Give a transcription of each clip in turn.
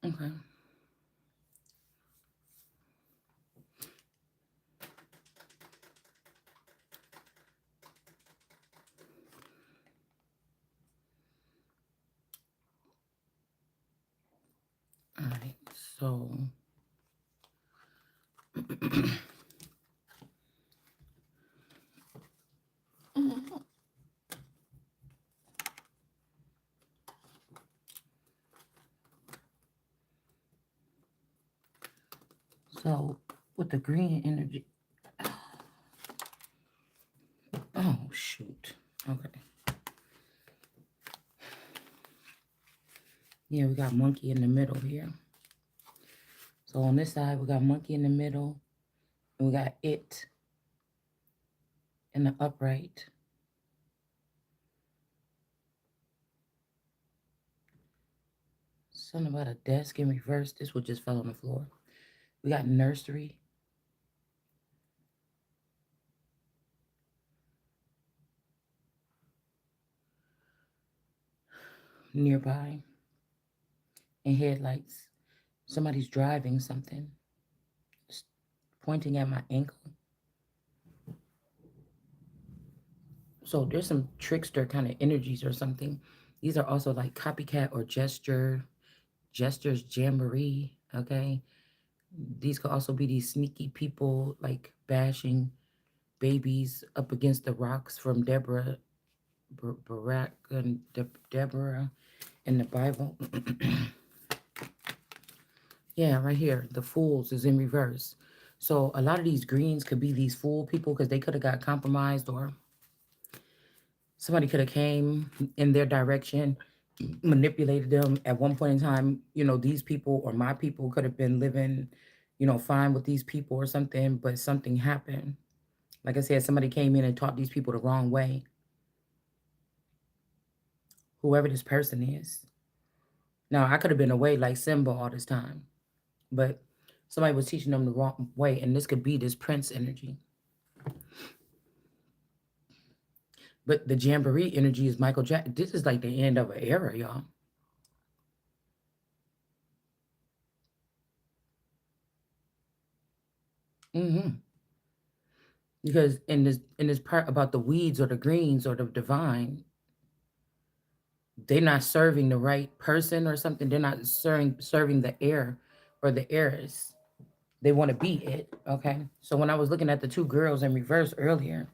Okay. All right. So. So with the green energy. Oh shoot. Okay. Yeah, we got monkey in the middle here. So on this side, we got monkey in the middle. And we got it in the upright. Something about a desk in reverse. This one just fell on the floor. We got nursery. Nearby. And headlights. Somebody's driving something. Just pointing at my ankle. So there's some trickster kind of energies or something. These are also like copycat or gestures, jamboree. Okay. These could also be these sneaky people like bashing babies up against the rocks from Barak and Deborah in the Bible. Yeah, right here. The fools is in reverse. So a lot of these greens could be these fool people because they could have got compromised or somebody could have came in their direction, manipulated them at one point in time. You know, these people or my people could have been living, you know, fine with these people or something, but something happened. Like I said, somebody came in and taught these people the wrong way, whoever this person is. Now, I could have been away like Simba all this time, but somebody was teaching them the wrong way, and this could be this prince energy. But the jamboree energy is Michael Jackson. This is like the end of an era, y'all. Because in this part about the weeds or the greens or the divine, they're not serving the right person or something. They're not serving the heir or the heiress. They want to be it. Okay. So when I was looking at the two girls in reverse earlier,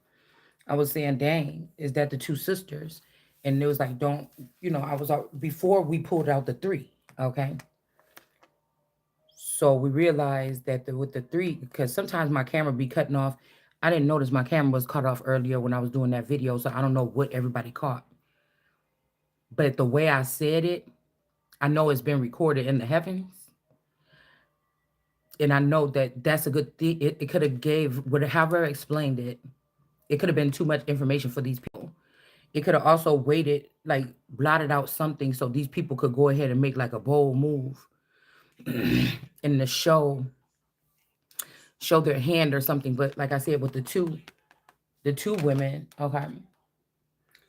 I was saying, dang, is that the two sisters? And it was like, don't, I was before we pulled out the three. Okay. So we realized that with the three, because sometimes my camera be cutting off. I didn't notice my camera was cut off earlier when I was doing that video. So I don't know what everybody caught. But the way I said it, I know it's been recorded in the heavens. And I know that that's a good thing. It could have gave, however I explained it, it could have been too much information for these people. It could have also waited, like blotted out something so these people could go ahead and make like a bold move in the show their hand or something. But like I said, with the two women, okay,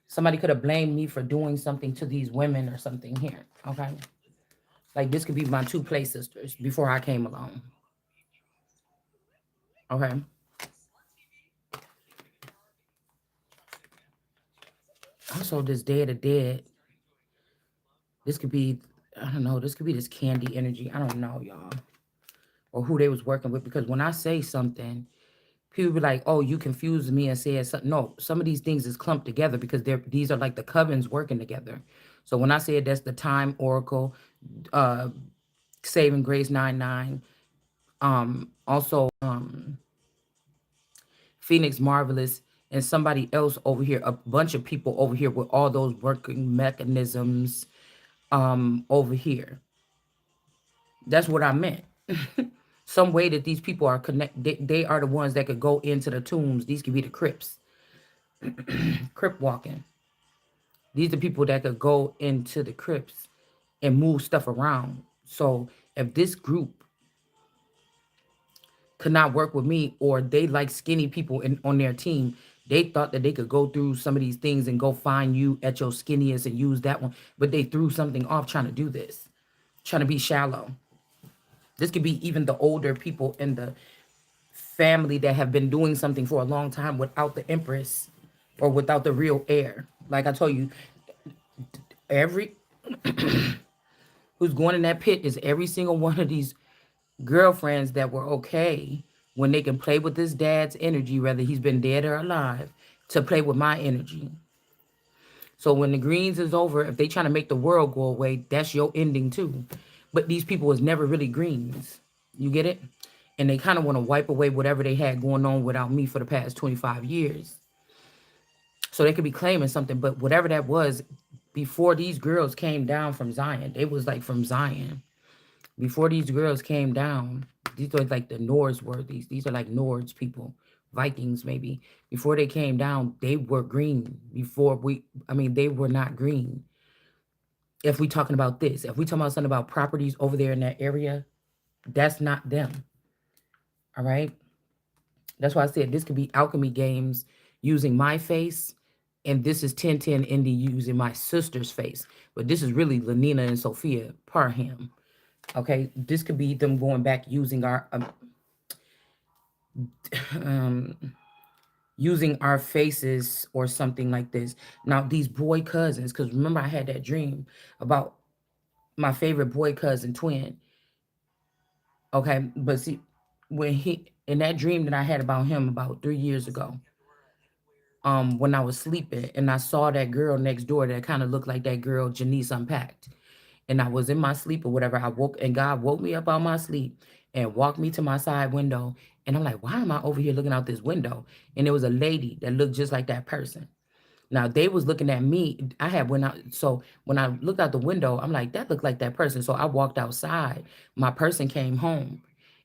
somebody could have blamed me for doing something to these women or something here, okay? Like this could be my two play sisters before I came along, okay? Also, this Day of the Dead, this could be, I don't know, this could be this candy energy. I don't know, y'all. Or who they was working with. Because when I say something, people be like, oh, you confused me and said something. No, some of these things is clumped together because these are like the covens working together. So when I said that's the time oracle, uh, Saving Grace 99, also Phoenix Marvelous, and somebody else over here, a bunch of people over here with all those working mechanisms over here. That's what I meant. Some way that these people are connected. They are the ones that could go into the tombs. These could be the crypts. Crypt walking. These are people that could go into the crypts and move stuff around. So if this group could not work with me, or they like skinny people on their team, they thought that they could go through some of these things and go find you at your skinniest and use that one, but they threw something off trying to do this, trying to be shallow. This could be even the older people in the family that have been doing something for a long time without the empress or without the real heir. Like I told you, every who's going in that pit is every single one of these girlfriends that were okay when they can play with this dad's energy, whether he's been dead or alive, to play with my energy. So when the greens is over, if they trying to make the world go away, that's your ending too. But these people was never really greens. You get it? And they kind of want to wipe away whatever they had going on without me for the past 25 years. So they could be claiming something, but whatever that was, before these girls came down from Zion, they was like from Zion. Before these girls came down, these are like the Nords were these. These are like Nords people, Vikings maybe. Before they came down, they were green. They were not green. If we talking about this, if we talking about something about properties over there in that area, that's not them. All right. That's why I said this could be alchemy games using my face, and this is 1010 Indy using my sister's face. But this is really Lenina and Sophia Parham. Okay, this could be them going back using our um, using our faces or something like this. Now these boy cousins, because remember I had that dream about my favorite boy cousin twin. Okay, but see, when he in that dream that I had about him about 3 years ago, when I was sleeping and I saw that girl next door that kind of looked like that girl Janice Unpacked. And I was in my sleep or whatever. I woke and God woke me up out my sleep and walked me to my side window. And I'm like, why am I over here looking out this window? And there was a lady that looked just like that person. Now they was looking at me. I had went out. So when I looked out the window, I'm like, that looked like that person. So I walked outside. My person came home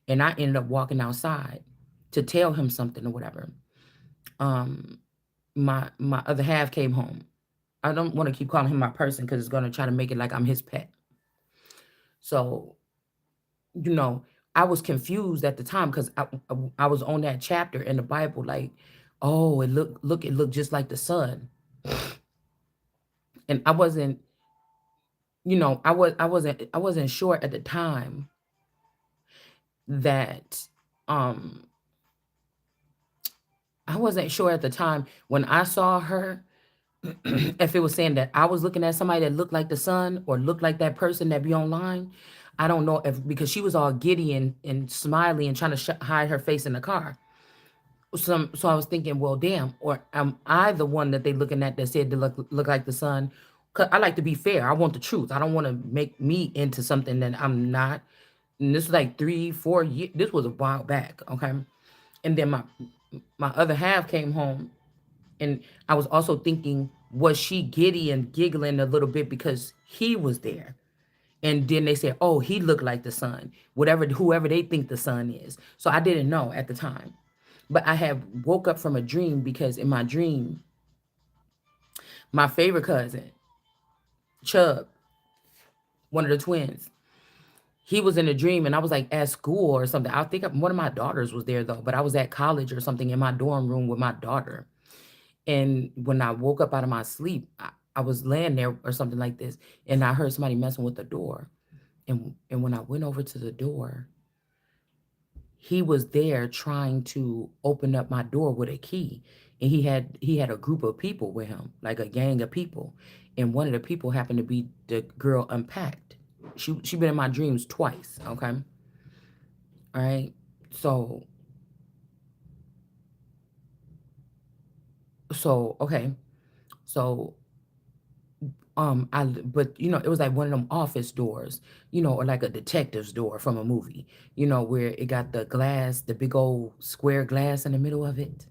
and I ended up walking outside to tell him something or whatever. Um, my other half came home. I don't want to keep calling him my person because it's gonna try to make it like I'm his pet. So you know, I was confused at the time because I was on that chapter in the Bible, like, oh, it looked just like the sun, and I wasn't sure at the time that um I wasn't sure at the time when I saw her if it was saying that I was looking at somebody that looked like the sun or looked like that person that be online. I don't know if because she was all giddy and smiley and trying to hide her face in the car. So I was thinking, well, damn, or am I the one that they looking at that said to look like the sun? 'Cause I like to be fair. I want the truth. I don't want to make me into something that I'm not. And this was like 3, 4 years. This was a while back, okay. And then my other half came home, and I was also thinking, was she giddy and giggling a little bit because he was there? And then they said, oh, he looked like the sun, whatever, whoever they think the sun is. So I didn't know at the time. But I had woke up from a dream because in my dream, my favorite cousin, Chubb, one of the twins, he was in a dream and I was like at school or something. I think one of my daughters was there though, but I was at college or something in my dorm room with my daughter. And when I woke up out of my sleep, I was laying there or something like this, and I heard somebody messing with the door. And when I went over to the door, he was there trying to open up my door with a key. And he had a group of people with him, like a gang of people. And one of the people happened to be the girl Unpacked. She been in my dreams twice, okay? All right. So okay. So but it was like one of them office doors, or like a detective's door from a movie, where it got the glass, the big old square glass in the middle of it.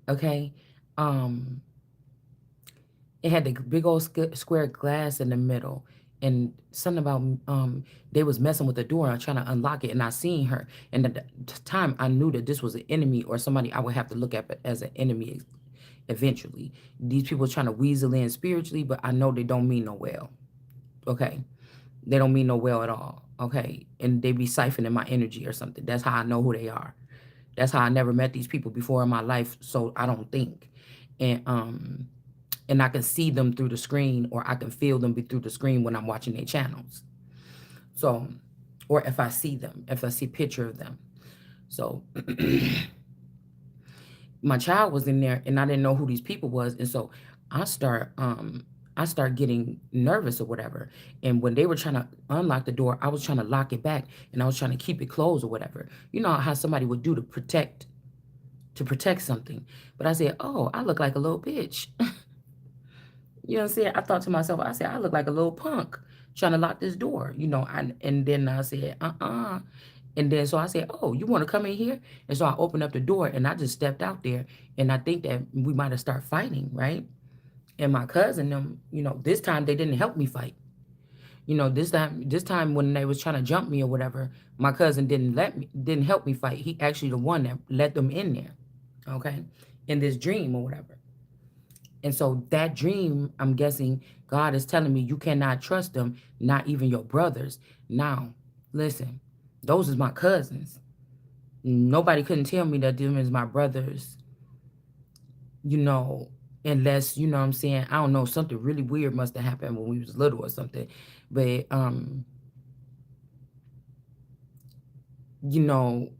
Okay. Um, it had the big old square glass in the middle, and something about they was messing with the door and trying to unlock it, and I seen her, and at the time I knew that this was an enemy or somebody I would have to look at as an enemy eventually. These people trying to weasel in spiritually, but I know they don't mean no well. Okay. They don't mean no well at all. Okay. And they be siphoning my energy or something. That's how I know who they are. That's how I never met these people before in my life. So I don't think. And I can see them through the screen, or I can feel them through the screen when I'm watching their channels. So, or if I see them, if I see a picture of them. So my child was in there and I didn't know who these people was. And so I start I start getting nervous or whatever. And when they were trying to unlock the door, I was trying to lock it back and I was trying to keep it closed or whatever. You know how somebody would do to protect something. But I said, "Oh, I look like a little bitch." You know what I'm saying? I thought to myself, I said, I look like a little punk trying to lock this door, and then I said, uh-uh. And then so I said, oh, you want to come in here? And so I opened up the door and I just stepped out there. And I think that we might have started fighting, right? And my cousin, them, this time they didn't help me fight. This time when they was trying to jump me or whatever, my cousin didn't help me fight. He actually the one that let them in there, okay, in this dream or whatever. And so that dream, I'm guessing God is telling me you cannot trust them, not even your brothers. Now, listen, those is my cousins. Nobody couldn't tell me that them is my brothers, you know, unless, you know what I'm saying, I don't know, something really weird must have happened when we was little or something. But you know,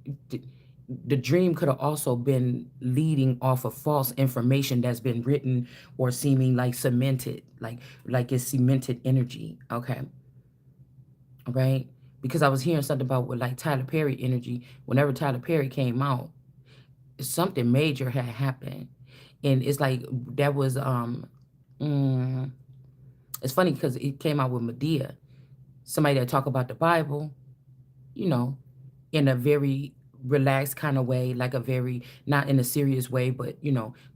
the dream could have also been leading off of false information that's been written or seeming like cemented, like it's cemented energy. Okay, right? Because I was hearing something about with like Tyler Perry energy. Whenever Tyler Perry came out, something major had happened, and it's like that was mm, it's funny because it came out with Medea, somebody that talk about the Bible, you know, in a very relaxed kind of way, like a very not in a serious way, but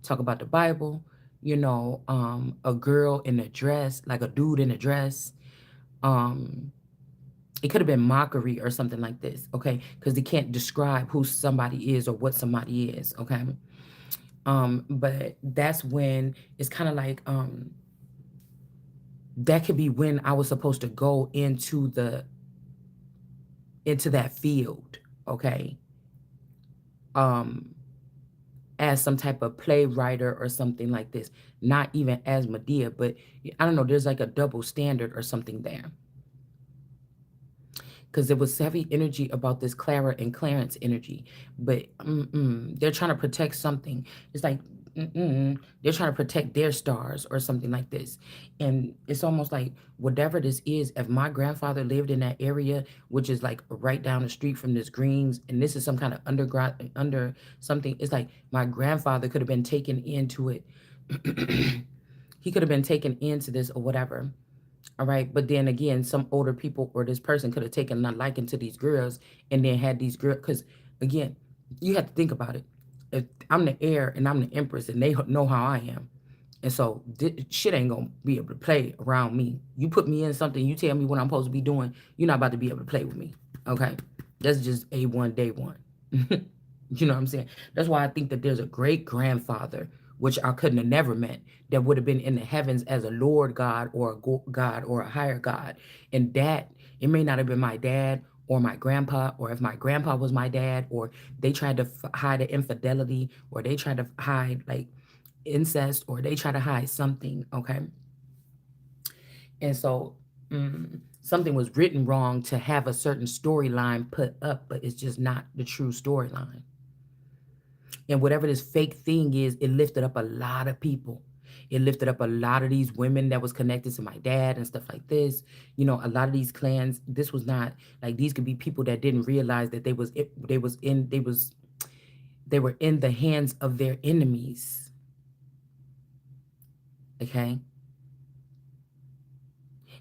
talk about the Bible, a girl in a dress, like a dude in a dress. Um, it could have been mockery or something like this, okay? Because they can't describe who somebody is or what somebody is, okay? But that's when it's kind of like that could be when I was supposed to go into that field, okay? Um, as some type of playwright or something like this. Not even as Medea, but I don't know, there's like a double standard or something there. Because there was heavy energy about this Clara and Clarence energy, but they're trying to protect something. It's like they're trying to protect their stars or something like this, and it's almost like whatever this is. If my grandfather lived in that area, which is like right down the street from this Greens, and this is some kind of underground under something, it's like my grandfather could have been taken into it. He could have been taken into this or whatever. All right. But then again, some older people or this person could have taken a liking to these girls and then had these girls. Because again, you have to think about it. If I'm the heir and I'm the empress and they know how I am. And so shit ain't going to be able to play around me. You put me in something, you tell me what I'm supposed to be doing, you're not about to be able to play with me. Okay. That's just A1 day one. You know what I'm saying? That's why I think that there's a great grandfather, which I couldn't have never met, that would have been in the heavens as a Lord God or a God or a higher God. And that, it may not have been my dad or my grandpa, or if my grandpa was my dad, or they tried to hide the infidelity, or they tried to hide like incest, or they try to hide something. Okay. And so something was written wrong to have a certain storyline put up, but it's just not the true storyline. And whatever this fake thing is, it lifted up a lot of people. It lifted up a lot of these women that was connected to my dad and stuff like this. A lot of these clans, this was not like these could be people that didn't realize that they were in the hands of their enemies. Okay.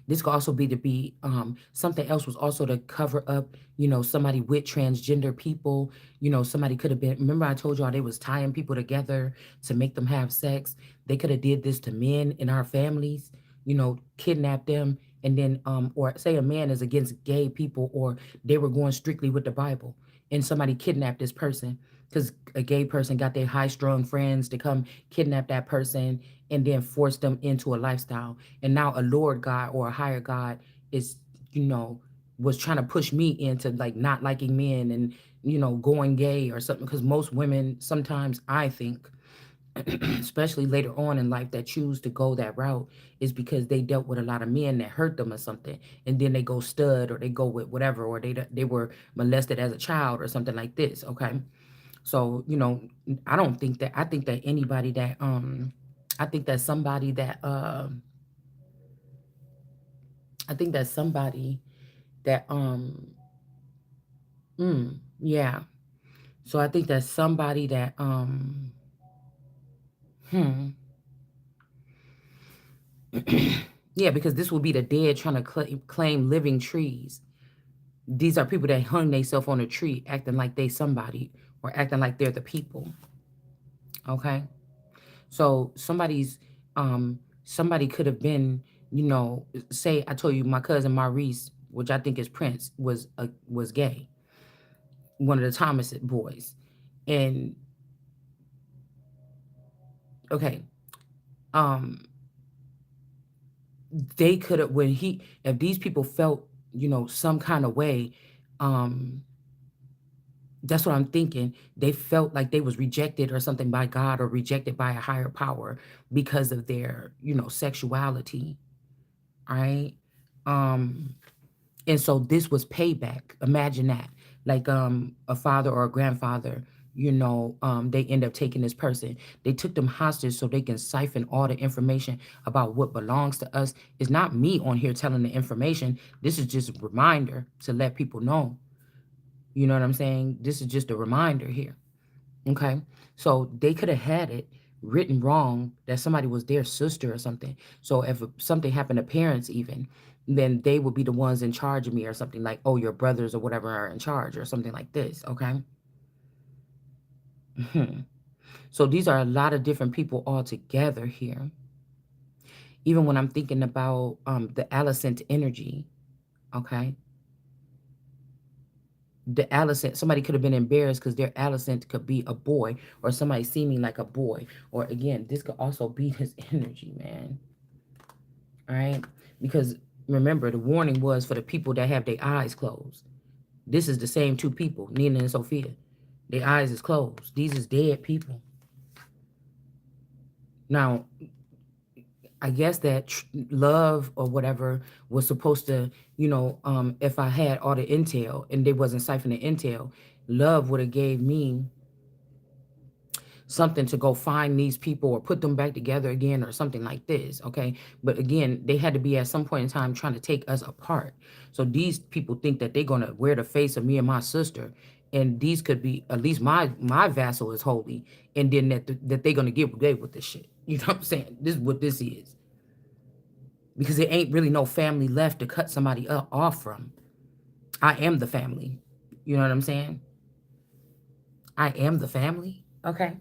This could also be to be something else was also to cover up, somebody with transgender people. Somebody could have been. Remember, I told y'all they was tying people together to make them have sex. They could have did this to men in our families. Kidnap them, and then or say a man is against gay people, or they were going strictly with the Bible, and somebody kidnapped this person, because a gay person got their high strung friends to come kidnap that person and then force them into a lifestyle. And now a Lord God or a higher God is, you know, was trying to push me into like not liking men and, going gay or something. Because most women, sometimes I think, especially later on in life, that choose to go that route is because they dealt with a lot of men that hurt them or something, and then they go stud or they go with whatever, or they were molested as a child or something like this. Okay, so I don't think that. I think that anybody that I think that somebody that I think that somebody that yeah. So I think that somebody that hmm yeah, because this will be the dead trying to claim living trees. These are people that hung themselves on a tree acting like they somebody or acting like they're the people. Okay. So somebody could have been, say I told you my cousin Maurice, which I think is Prince, was gay, one of the Thomas boys. And okay, um they could have, when he if these people felt, some kind of way, um that's what I'm thinking. They felt like they was rejected or something by God or rejected by a higher power because of their, sexuality, right? Um, and so this was payback. Imagine that. Like a father or a grandfather, they end up taking this person. They took them hostage so they can siphon all the information about what belongs to us. It's not me on here telling the information. This is just a reminder to let people know. You know what I'm saying? This is just a reminder here. Okay. So they could have had it written wrong that somebody was their sister or something. So if something happened to parents, even, then they would be the ones in charge of me or something like, oh, your brothers or whatever are in charge or something like this. Okay. Mhm. So these are a lot of different people all together here. Even when I'm thinking about the Alicent energy, okay, the Alicent, somebody could have been embarrassed because their Alicent could be a boy or somebody seeming like a boy. Or again, this could also be his energy, man. All right. Because remember, the warning was for the people that have their eyes closed. This is the same two people, Nina and Sophia. Their eyes is closed. These is dead people. Now, I guess that love or whatever was supposed to, if I had all the intel and they wasn't siphoning intel, love would have gave me something to go find these people or put them back together again or something like this. Okay. But again, they had to be at some point in time trying to take us apart. So these people think that they're going to wear the face of me and my sister. And these could be, at least my vassal is holy. And then that they're going to get away with this shit. You know what I'm saying? This is what this is. Because there ain't really no family left to cut somebody off from. I am the family. You know what I'm saying? I am the family. Okay.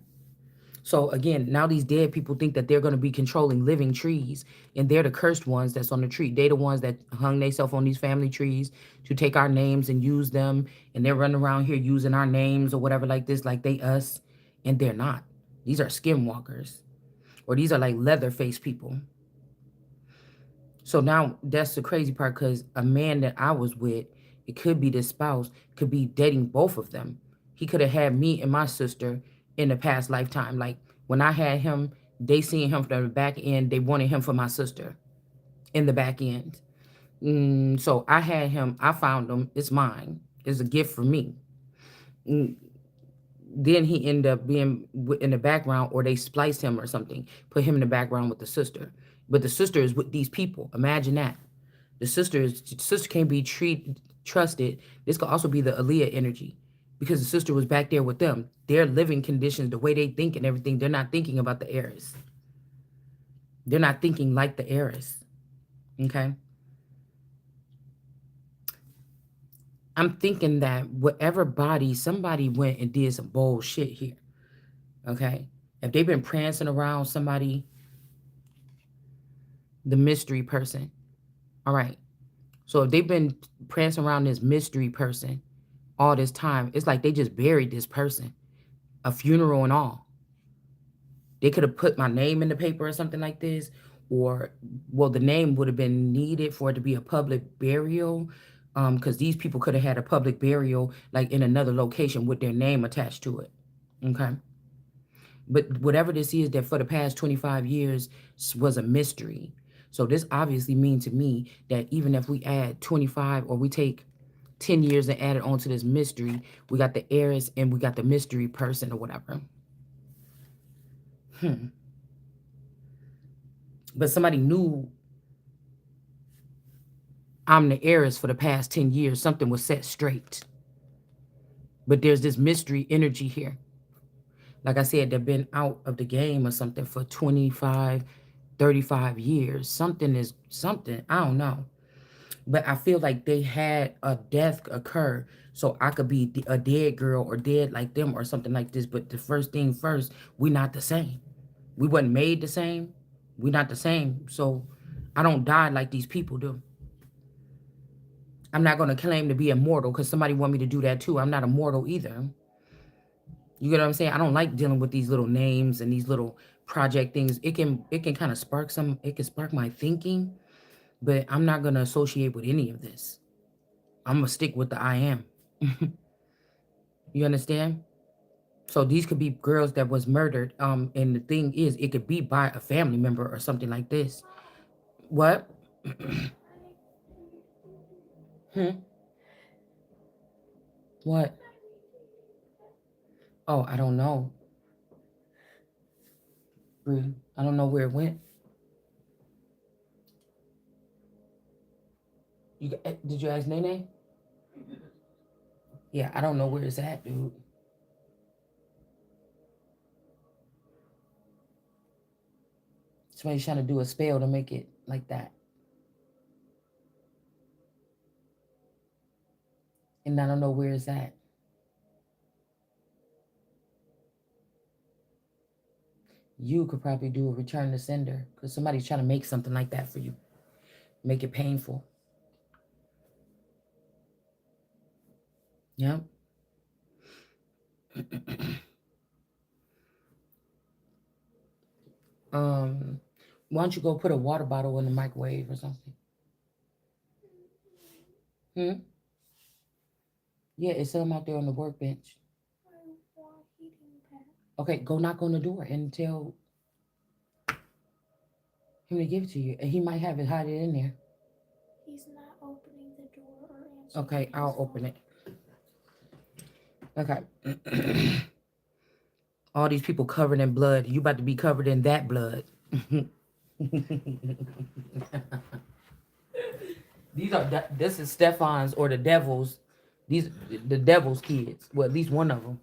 So again, now these dead people think that they're going to be controlling living trees, and they're the cursed ones that's on the tree. They the ones that hung themselves on these family trees to take our names and use them, and they're running around here using our names or whatever like this, like they us, and they're not. These are skinwalkers, or these are like leather face people. So now that's the crazy part, because a man that I was with, it could be this spouse, could be dating both of them. He could have had me and my sister in the past lifetime. Like when I had him, they seen him from the back end. They wanted him for my sister in the back end. So I had him. I found him. It's mine. It's a gift for me. Mm, then he ended up being in the background, or they spliced him or something, put him in the background with the sister. But the sister is with these people. Imagine that. The sister can't be trusted. This could also be the Aaliyah energy, because the sister was back there with them. Their living conditions, the way they think and everything, they're not thinking about the heiress. They're not thinking like the heiress. Okay. I'm thinking that whatever body, somebody went and did some bullshit here. Okay. If they've been prancing around somebody, the mystery person. All right. So if they've been prancing around this mystery person all this time, it's like they just buried this person. a funeral and all. They could have put my name in the paper or something like this, or well, the name would have been needed for it to be a public burial, because these people could have had a public burial like in another location with their name attached to it. Okay, but whatever this is, that for the past 25 years was a mystery. So this obviously means to me that even if we add 25 or we take 10 years and add it onto this mystery, we got the heiress and we got the mystery person or whatever. But somebody knew I'm the heiress for the past 10 years. Something was set straight. But there's this mystery energy here. Like I said, they've been out of the game or something for 25, 35 years. Something is something. I don't know. But I feel like they had a death occur so I could be a dead girl or dead like them or something like this. But the first thing first, we not the same. We wasn't made the same. We not the same. So I don't die like these people do. I'm not going to claim to be immortal because somebody want me to do that too. I'm not immortal either. You get what I'm saying? I don't like dealing with these little names and these little project things. It can kind of spark some. It can spark my thinking, but I'm not going to associate with any of this. I'm gonna stick with the I am. You understand? So these could be girls that was murdered. And the thing is, it could be by a family member or something like this. What? Hmm? What? Oh, I don't know. Bree. I don't know where it went. Did you ask Nene? Yeah, I don't know where it's at, dude. Somebody's trying to do a spell to make it like that. And I don't know where it's at. You could probably do a return to sender because somebody's trying to make something like that for you. Make it painful. Yep. um, why don't you go put a water bottle in the microwave or something? Hmm? Yeah, it's some out there on the workbench. Okay, go knock on the door and tell him to give it to you. And he might have it hide it in there. He's not opening the door or answering. Okay, I'll open it. Okay. All these people covered in blood. You about to be covered in that blood. This is Stefan's or the devil's. These the devil's kids. Well, at least one of them.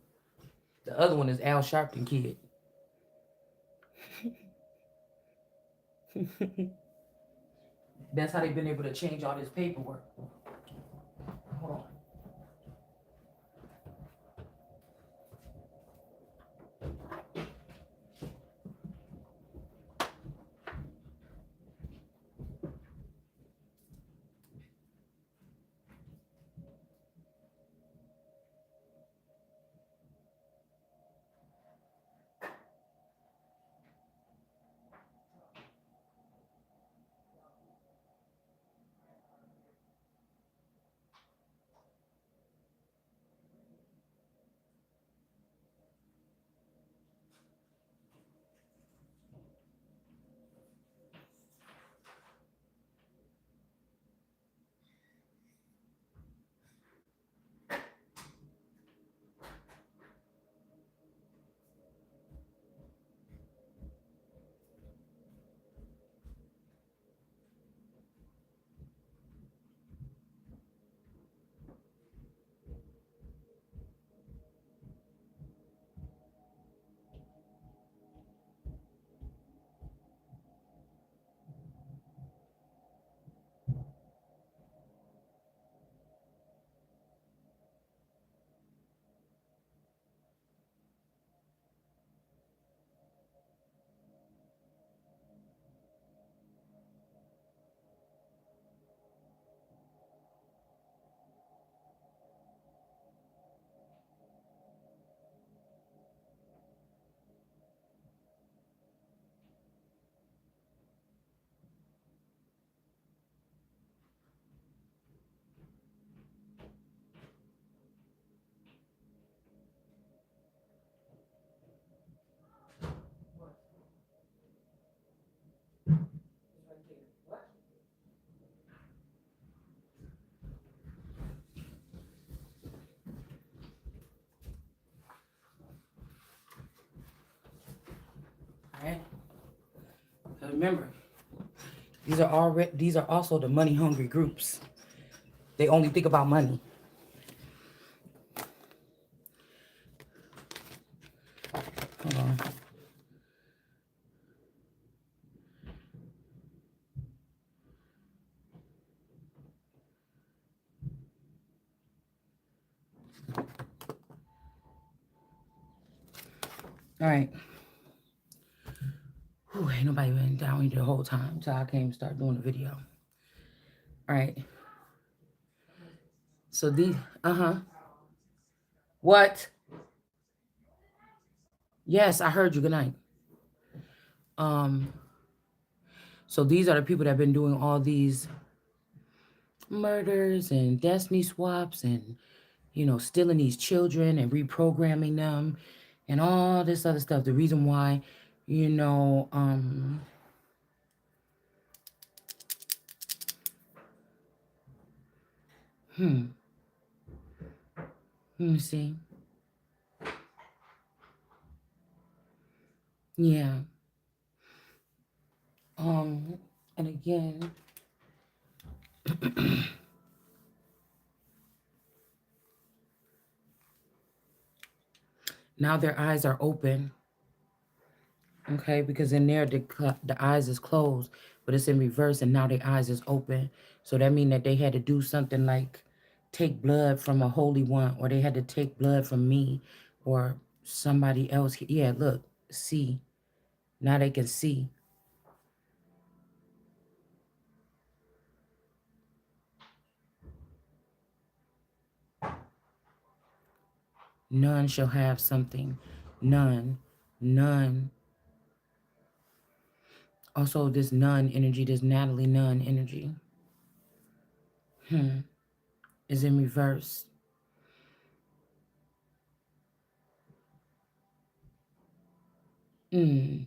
The other one is Al Sharpton kid. That's how they've been able to change all this paperwork. Hold on. Remember, these are also the money hungry groups. They only think about money. Hold on. All right. Whew, ain't nobody been down here the whole time, so I can't even start doing the video. All right. So these, What? Yes, I heard you. Good night. Um, so these are the people that have been doing all these murders and destiny swaps and, stealing these children and reprogramming them and all this other stuff. The reason why, you know, let me see. Yeah. And again, now their eyes are open. Okay, because in there the eyes is closed, but it's in reverse, and now their eyes is open. So that means that they had to do something like take blood from a holy one, or they had to take blood from me, or somebody else. Yeah, look, see. Now they can see. None shall have something. None. None. Also, this nun energy, this Natalie nun energy, is in reverse.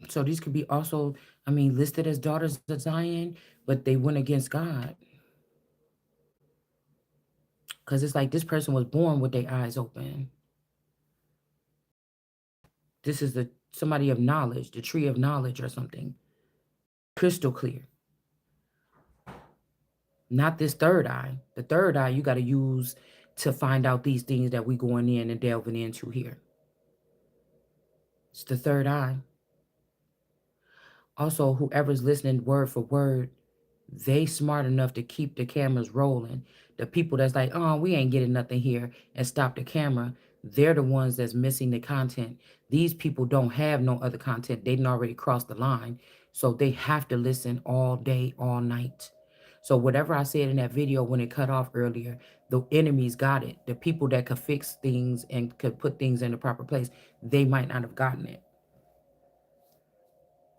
So these could be also, listed as daughters of Zion, but they went against God. Because it's like this person was born with their eyes open. This is somebody of knowledge, the tree of knowledge or something. Crystal clear. Not this third eye. The third eye you got to use to find out these things that we going in and delving into here. It's the third eye. Also, whoever's listening word for word, they smart enough to keep the cameras rolling. The people that's like, oh, we ain't getting nothing here, and stop the camera, they're the ones that's missing the content. These people don't have no other content. They didn't already crossed the line. So they have to listen all day, all night. So whatever I said in that video when it cut off earlier, the enemies got it. The people that could fix things and could put things in the proper place, they might not have gotten it.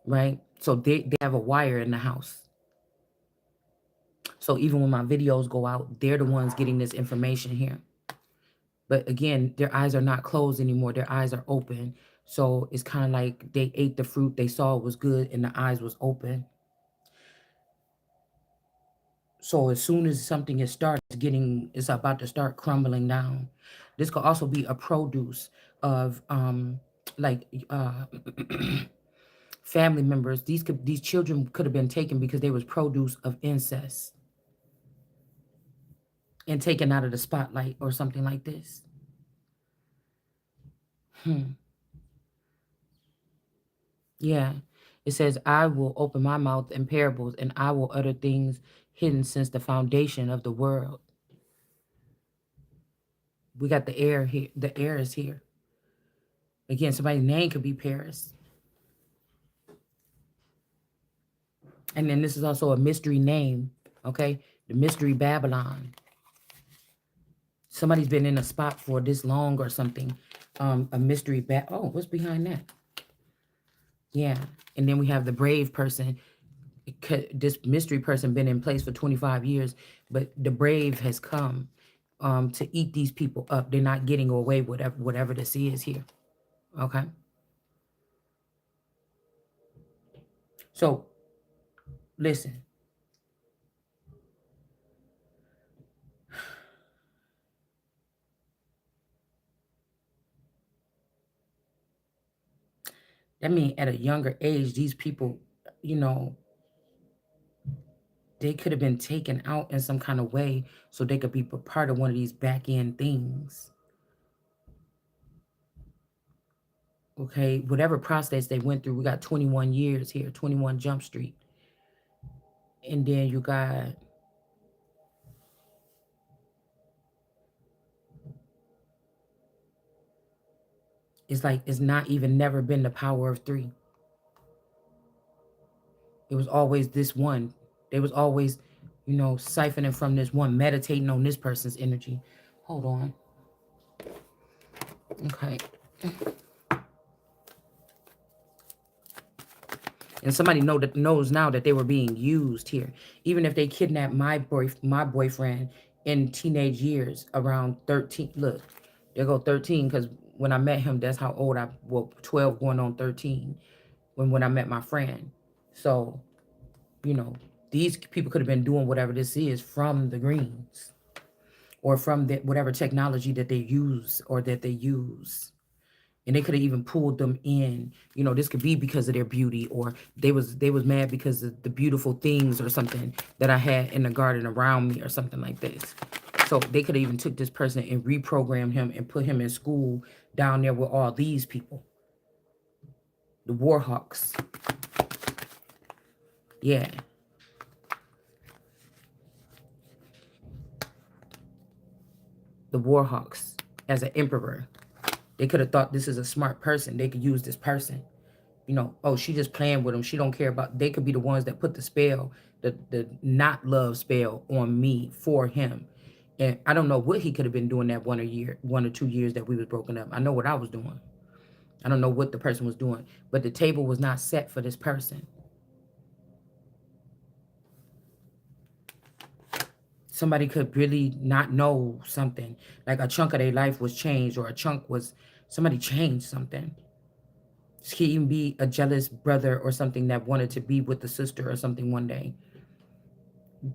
Right? So they have a wire in the house. So even when my videos go out, they're the ones getting this information here. But again, their eyes are not closed anymore. Their eyes are open. So it's kind of like they ate the fruit, they saw it was good, and the eyes was open. So as soon as something is started it's about to start crumbling down. This could also be a produce of like family members. These children could have been taken because they was produce of incest and taken out of the spotlight or something like this. Yeah. It says, I will open my mouth in parables and I will utter things hidden since the foundation of the world. We got the air here. The air is here. Again, somebody's name could be Paris. And then this is also a mystery name. Okay. The mystery Babylon. Somebody's been in a spot for this long or something. A mystery oh, what's behind that? Yeah. And then we have the brave person. This mystery person been in place for 25 years, but the brave has come to eat these people up. They're not getting away with whatever this is here. Okay. So listen. That means at a younger age, these people you know, they could have been taken out in some kind of way so they could be part of one of these back end things. Okay, whatever process they went through, we got 21 years here, 21 Jump Street. And then you got, it's like it's not even never been the power of three. It was always this one. They was always, siphoning from this one, meditating on this person's energy. Hold on. Okay. And somebody knows now that they were being used here. Even if they kidnapped my boyfriend in teenage years around 13. Look, they go 13 because when I met him, that's how old 12 going on 13 when I met my friend. So, you know, these people could have been doing whatever this is from the greens or from whatever technology that they use or that they use. And they could have even pulled them in. This could be because of their beauty, or they was mad because of the beautiful things or something that I had in the garden around me or something like this. So they could have even took this person and reprogrammed him and put him in school down there with all these people. The Warhawks. Yeah. The Warhawks as an emperor. They could have thought this is a smart person. They could use this person. Oh, she just playing with him. She don't care about. They could be the ones that put the spell, the not love spell on me for him. And I don't know what he could have been doing that 1 or 2 years that we was broken up. I know what I was doing. I don't know what the person was doing, but the table was not set for this person. Somebody could really not know something, like a chunk of their life was changed, or a chunk was somebody changed something. She could even be a jealous brother or something that wanted to be with the sister or something one day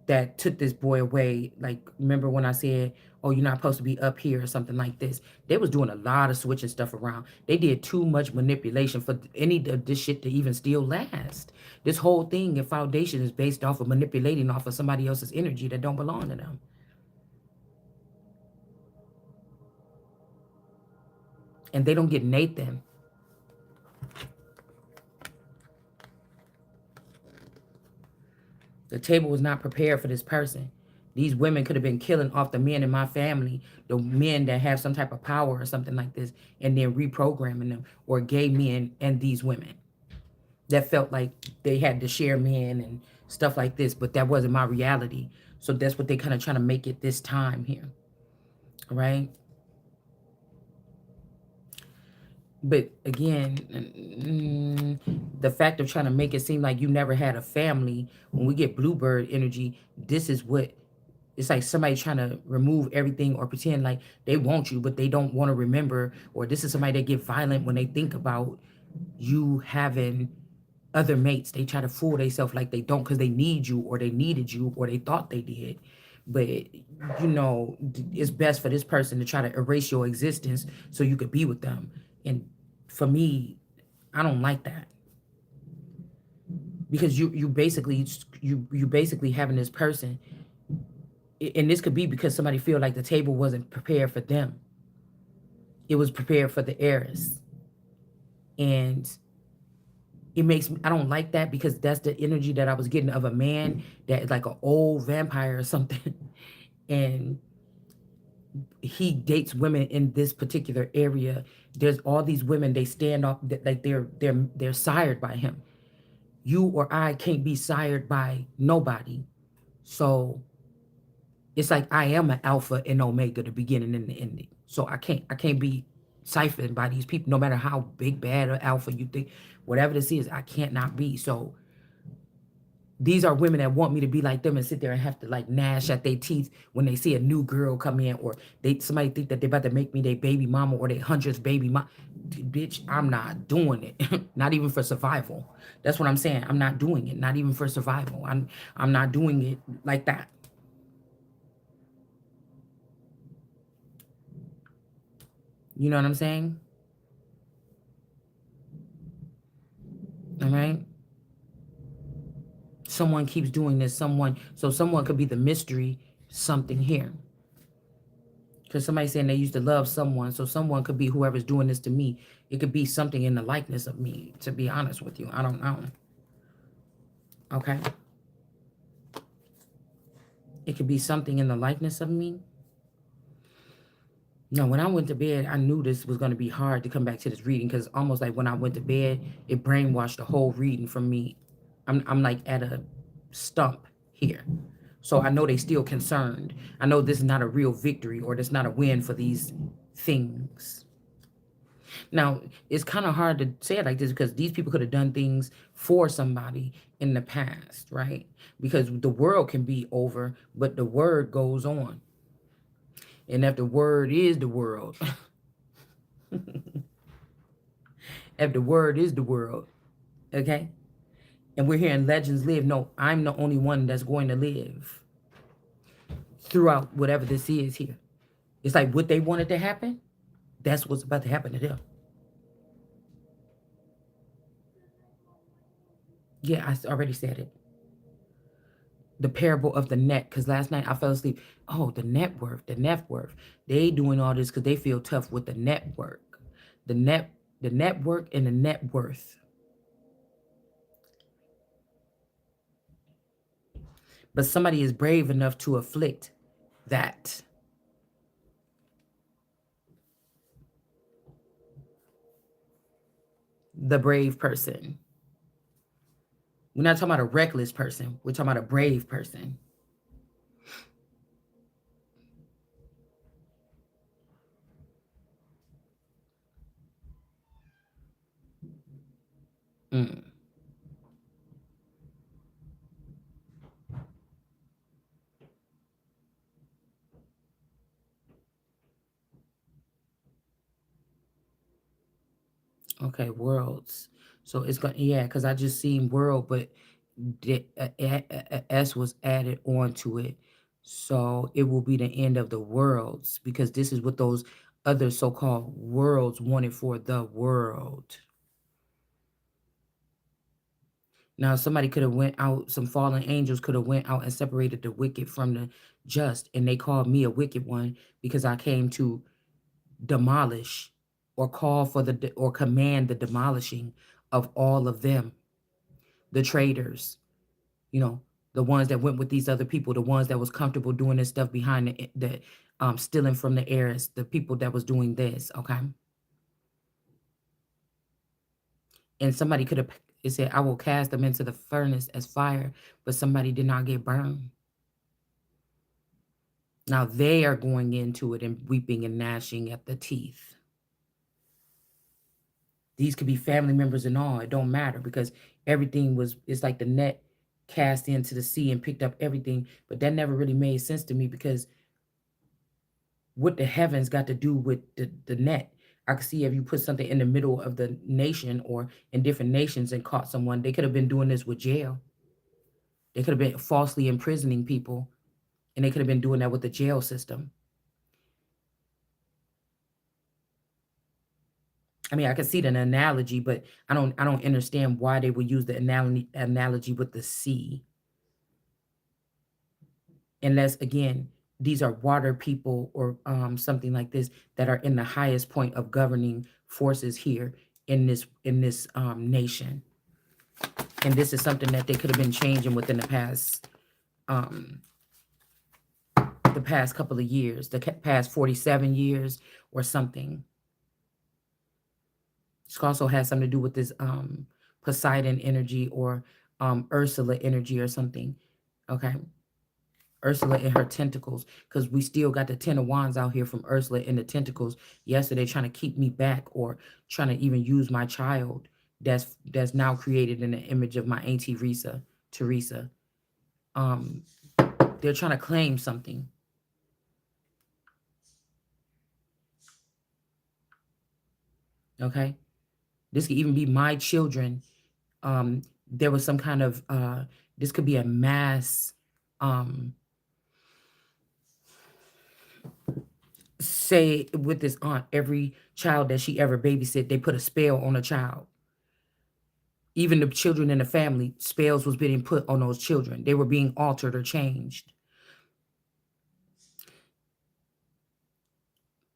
that took this boy away. Like, remember when I said, oh, you're not supposed to be up here or something like this? They was doing a lot of switching stuff around. They did too much manipulation for any of this shit to even still last. This whole thing and foundation is based off of manipulating off of somebody else's energy that don't belong to them. And they don't get Nathan. The table was not prepared for this person. These women could have been killing off the men in my family, the men that have some type of power or something like this, and then reprogramming them, or gay men and these women that felt like they had to share men and stuff like this, but that wasn't my reality. So that's what they kind of trying to make it this time here, right? But again, the fact of trying to make it seem like you never had a family, when we get bluebird energy, this is what it's like. Somebody trying to remove everything or pretend like they want you, but they don't want to remember. Or this is somebody that get violent when they think about you having other mates. They try to fool themselves like they don't, because they need you, or they needed you, or they thought they did. But it's best for this person to try to erase your existence so you could be with them. And for me, I don't like that, because you basically having this person, and this could be because somebody feel like the table wasn't prepared for them. It was prepared for the heiress. And it makes me, I don't like that, because that's the energy that I was getting of a man that is like an old vampire or something. And he dates women in this particular area. There's all these women, they stand off like they're sired by him. You or I can't be sired by nobody. So it's like I am an alpha and omega, the beginning and the ending. So I can't be siphoned by these people, no matter how big, bad, or alpha you think. Whatever this is, I can't not be. So these are women that want me to be like them and sit there and have to like gnash at their teeth when they see a new girl come in, or somebody think that they're about to make me their baby mama or their 100th baby mama. Bitch, I'm not doing it. Not even for survival. That's what I'm saying. I'm not doing it. Not even for survival. I'm not doing it like that. You know what I'm saying? All right. Someone keeps doing this. Someone could be the mystery something here. Because somebody saying they used to love someone, so someone could be whoever's doing this to me. It could be something in the likeness of me, to be honest with you. I don't know. Okay? It could be something in the likeness of me. No, when I went to bed, I knew this was going to be hard to come back to this reading because almost like when I went to bed, it brainwashed the whole reading from me. I'm like at a stump here. So I know they still concerned. I know this is not a real victory or this is not a win for these things. Now, it's kind of hard to say it like this because these people could have done things for somebody in the past, right? Because the world can be over, but the word goes on. And if the word is the world, if the word is the world, okay? And we're hearing legends live. No, I'm the only one that's going to live throughout whatever this is here. It's like what they wanted to happen, that's what's about to happen to them. Yeah, I already said it. The parable of the net, because last night I fell asleep. Oh, the net worth. They doing all this because they feel tough with the network. The net, the network and the net worth. But somebody is brave enough to afflict that. The brave person. We're not talking about a reckless person. We're talking about a brave person. Mm. Okay, worlds. So it's going, yeah, because I just seen world, but S was added onto it. So it will be the end of the worlds because this is what those other so-called worlds wanted for the world. Now somebody could have went out, some fallen angels could have went out and separated the wicked from the just, and they called me a wicked one because I came to demolish or call for the or command the demolishing of all of them, the traitors, you know, the ones that went with these other people, the ones that was comfortable doing this stuff behind the stealing from the heirs, the people that was doing this, okay? And somebody could have, it said, I will cast them into the furnace as fire, but somebody did not get burned. Now they are going into it and weeping and gnashing at the teeth. These could be family members and all. It don't matter because everything was, it's like the net cast into the sea and picked up everything. But that never really made sense to me because what the heavens got to do with the net? I could see if you put something in the middle of the nation or in different nations and caught someone, they could have been doing this with jail. They could have been falsely imprisoning people and they could have been doing that with the jail system. I mean, I could see the analogy, but I don't understand why they would use the analogy with the sea. Unless again, these are water people or something like this that are in the highest point of governing forces here in this nation. And this is something that they could have been changing within um, the past couple of years, the past 47 years or something. This also has something to do with this Poseidon energy or Ursula energy or something. Okay. Ursula and her tentacles, because we still got the Ten of Wands out here from Ursula and the tentacles. Yesterday, trying to keep me back or trying to even use my child that's now created in the image of my auntie Teresa. Um, they're trying to claim something. Okay, this could even be my children. There was some kind of this could be a mass. Say with this aunt, every child that she ever babysit, they put a spell on a child. Even the children in the family, spells was being put on those children. They were being altered or changed.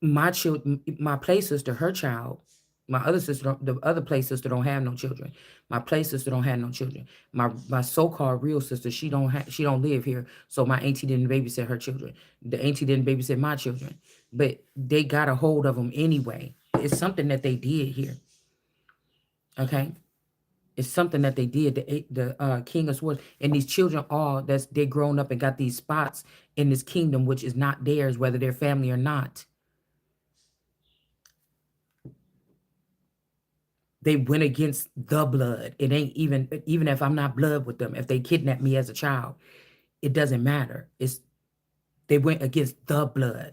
My children, my play sister, her child, my other sister, the other play sister don't have no children. My play sister don't have no children. My so-called real sister, she don't live here. So my auntie didn't babysit her children. The auntie didn't babysit my children. But they got a hold of them anyway. It's something that they did here. Okay. It's something that they did. The King of Swords and these children, all that's they grown up and got these spots in this kingdom, which is not theirs, whether they're family or not. They went against the blood. It ain't even if I'm not blood with them. If they kidnapped me as a child, it doesn't matter. It's they went against the blood.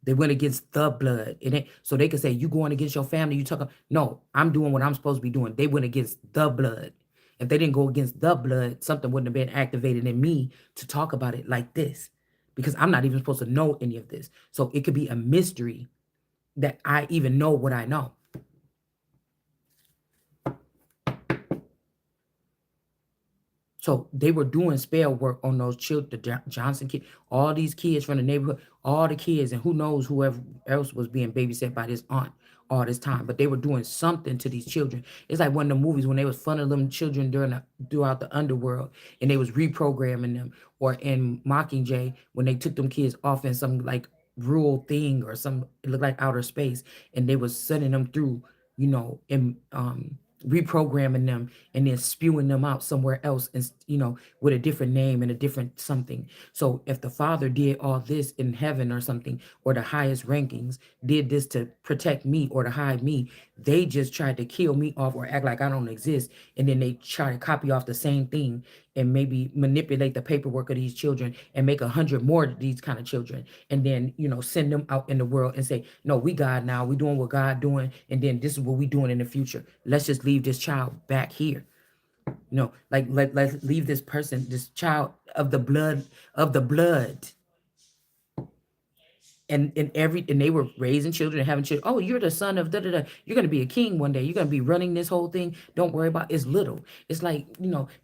They went against the blood. It ain't so they could say you going against your family. You talk. No, I'm doing what I'm supposed to be doing. They went against the blood. If they didn't go against the blood, something wouldn't have been activated in me to talk about it like this, because I'm not even supposed to know any of this. So it could be a mystery that I even know what I know. So they were doing spell work on those children, the Johnson kid, all these kids from the neighborhood, all the kids, and who knows whoever else was being babysat by this aunt all this time. But they were doing something to these children. It's like one of the movies when they was funning them children throughout the underworld, and they was reprogramming them, or in Mockingjay when they took them kids off in some like rural thing or some it looked like outer space, and they was sending them through, and reprogramming them and then spewing them out somewhere else, and with a different name and a different something. So if the father did all this in heaven or something, or the highest rankings did this to protect me or to hide me, they just tried to kill me off or act like I don't exist, and then they try to copy off the same thing and maybe manipulate the paperwork of these children and make 100 more of these kind of children, and then send them out in the world and say, no, we God now, we doing what God doing, and then this is what we doing in the future. Let's just leave this child back here. Like let's leave this person, this child of the blood. And they were raising children and having children. Oh, you're the son of da da da. You're gonna be a king one day. You're gonna be running this whole thing. Don't worry about it's little. It's like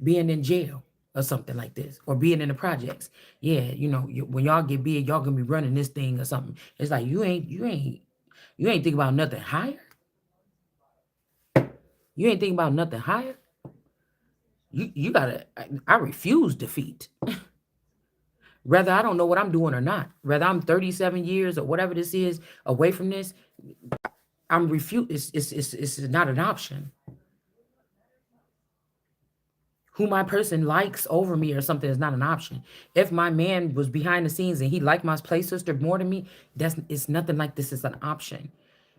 being in jail or something like this, or being in the projects. Yeah, when y'all get big, y'all gonna be running this thing or something. It's like you ain't thinking about nothing higher. You ain't thinking about nothing higher. You gotta. I refuse defeat. Whether I don't know what I'm doing or not, whether I'm 37 years or whatever this is away from this, I'm refute. It's not an option. Who my person likes over me or something is not an option. If my man was behind the scenes and he liked my play sister more than me, it's nothing like this is an option.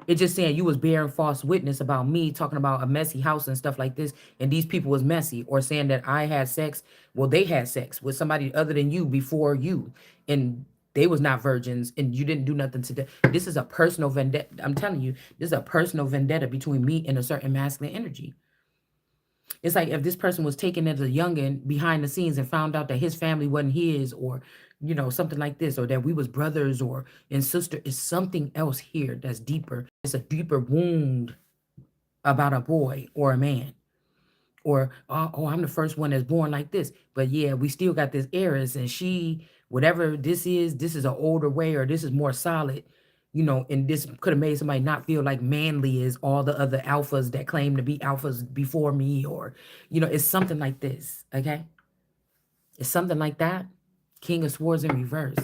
It's just saying you was bearing false witness about me talking about a messy house and stuff like this, and these people was messy, or saying that I had sex. Well, they had sex with somebody other than you before you, and they was not virgins, and you didn't do nothing to them. This is a personal vendetta. I'm telling you, this is a personal vendetta between me and a certain masculine energy. It's like if this person was taken as a youngin behind the scenes and found out that his family wasn't his, or something like this, or that we was brothers or and sister. Is something else here that's deeper. It's a deeper wound about a boy or a man, or oh, I'm the first one that's born like this. But yeah, we still got this heiress, and she, whatever this is an older way, or this is more solid. And this could have made somebody not feel like manly as all the other alphas that claim to be alphas before me, or it's something like this. Okay, it's something like that. King of Swords in reverse.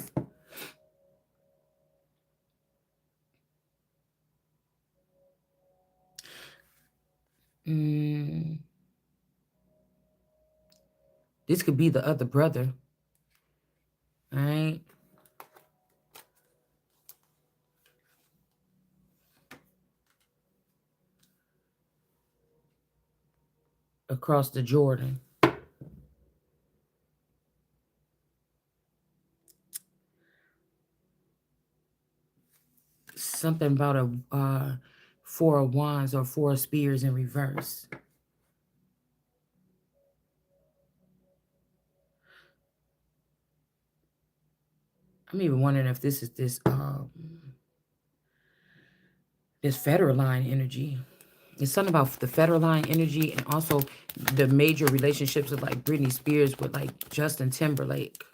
Mm, this could be the other brother. All right. Across the Jordan. Something about a four of wands or four of spears in reverse. I'm even wondering if this is this federal line energy. It's something about the federal line energy and also the major relationships of like Britney Spears with like Justin Timberlake.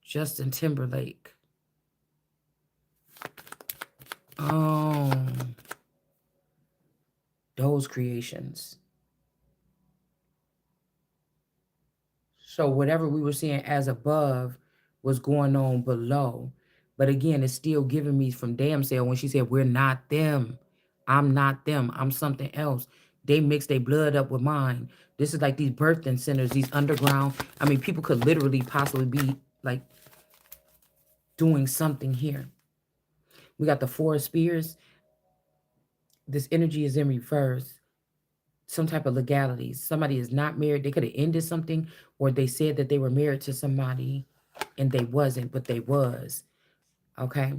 Justin Timberlake. Oh, those creations. So whatever we were seeing as above was going on below. But again, it's still giving me from damn sale when she said, we're not them. I'm not them. I'm something else. They mix their blood up with mine. This is like these birthing centers, these underground. I mean, people could literally possibly be like doing something here. We got the Four of Spears. This energy is in reverse. Some type of legalities. Somebody is not married. They could have ended something, or they said that they were married to somebody and they wasn't, but they was. Okay.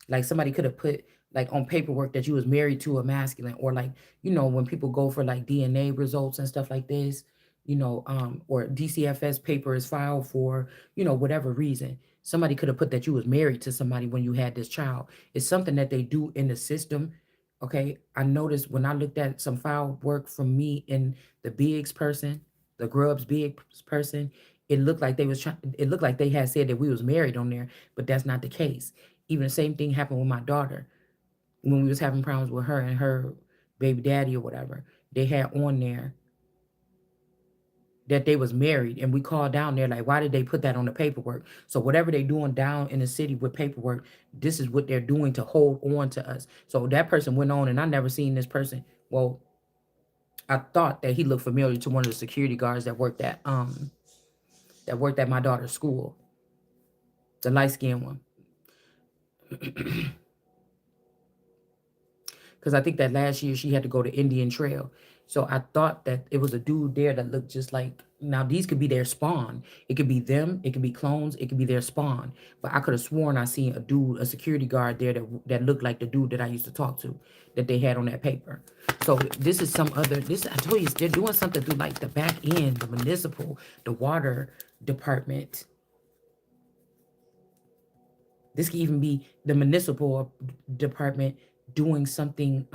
Like somebody could have put like on paperwork that you was married to a masculine, or like, when people go for like DNA results and stuff like this, or DCFS paper is filed for, whatever reason. Somebody could have put that you was married to somebody when you had this child. It's something that they do in the system. Okay. I noticed when I looked at some file work from me and the Biggs person, the Grubs Biggs person, it looked like they had said that we was married on there, but that's not the case. Even the same thing happened with my daughter when we was having problems with her and her baby daddy or whatever. They had on there that they was married, and we called down there like, why did they put that on the paperwork? So whatever they doing down in the city with paperwork, this is what they're doing to hold on to us. So that person went on, and I never seen this person. Well, I thought that he looked familiar to one of the security guards that worked at my daughter's school, the light skinned one. Because I think that last year she had to go to Indian Trail. So I thought that it was a dude there that looked just like, now these could be their spawn. It could be them, it could be clones, it could be their spawn. But I could have sworn I seen a dude, a security guard there that looked like the dude that I used to talk to, that they had on that paper. So this is some other, this, I told you, they're doing something through like the back end, the municipal, the water department. This could even be the municipal department doing something,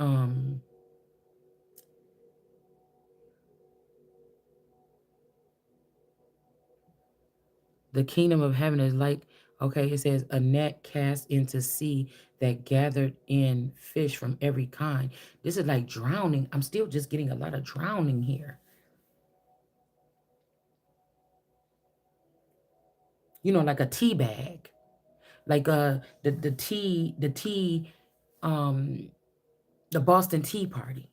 the kingdom of heaven is like, okay, it says a net cast into sea that gathered in fish from every kind. This is like drowning. I'm still just getting a lot of drowning here. Like a tea bag. Like um the Boston Tea Party.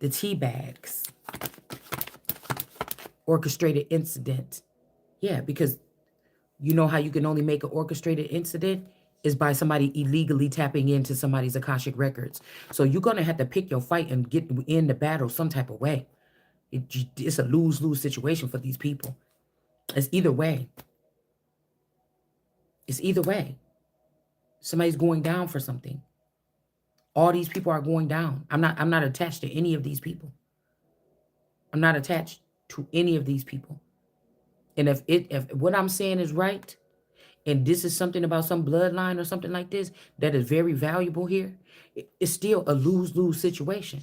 The tea bags. Orchestrated incident. Yeah, because you know how you can only make an orchestrated incident is by somebody illegally tapping into somebody's Akashic records. So you're going to have to pick your fight and get in the battle some type of way. It's a lose-lose situation for these people. It's either way. It's either way. Somebody's going down for something. All these people are going down. I'm not attached to any of these people. I'm not attached to any of these people. And if what I'm saying is right, and this is something about some bloodline or something like this that is very valuable here, it's still a lose-lose situation.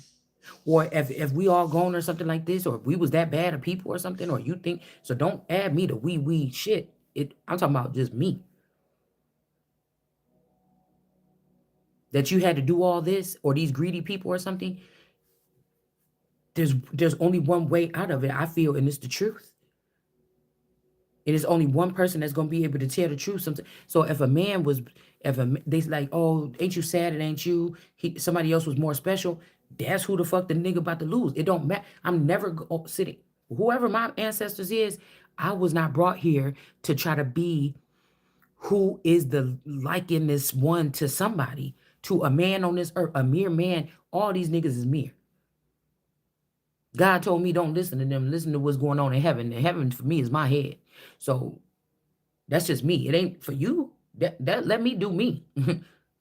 Or if we all gone or something like this, or if we was that bad of people or something, or you think so, don't add me to we shit. I'm talking about just me. That you had to do all this, or these greedy people or something. There's only one way out of it, I feel, and it's the truth. It is only one person that's gonna be able to tell the truth. Sometimes. So if a man was, they's like, oh, ain't you sad? It ain't you. Somebody else was more special. That's who the fuck the nigga about to lose. It don't matter. I'm never sitting. Whoever my ancestors is, I was not brought here to try to be who is the likeness one to somebody, to a man on this earth, a mere man. All these niggas is mere. God told me don't listen to them. Listen to what's going on in heaven. And heaven for me is my head. So that's just me. It ain't for you. That let me do me.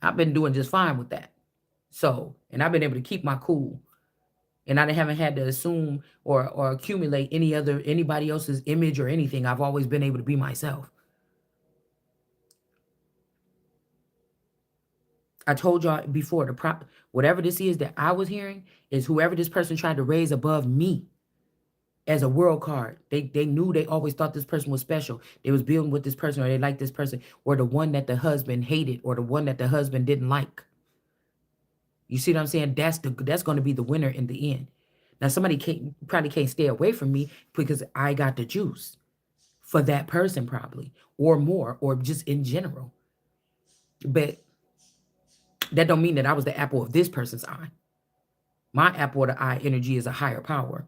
I've been doing just fine with that. So, and I've been able to keep my cool. And I haven't had to assume or accumulate anybody else's image or anything. I've always been able to be myself. I told y'all before, whatever this is that I was hearing is whoever this person tried to raise above me as a world card. They knew, they always thought this person was special. They was building with this person, or they liked this person, or the one that the husband hated, or the one that the husband didn't like. You see what I'm saying? That's going to be the winner in the end. Now somebody probably can't stay away from me because I got the juice for that person probably, or more, or just in general. But that don't mean that I was the apple of this person's eye. My apple of the eye energy is a higher power.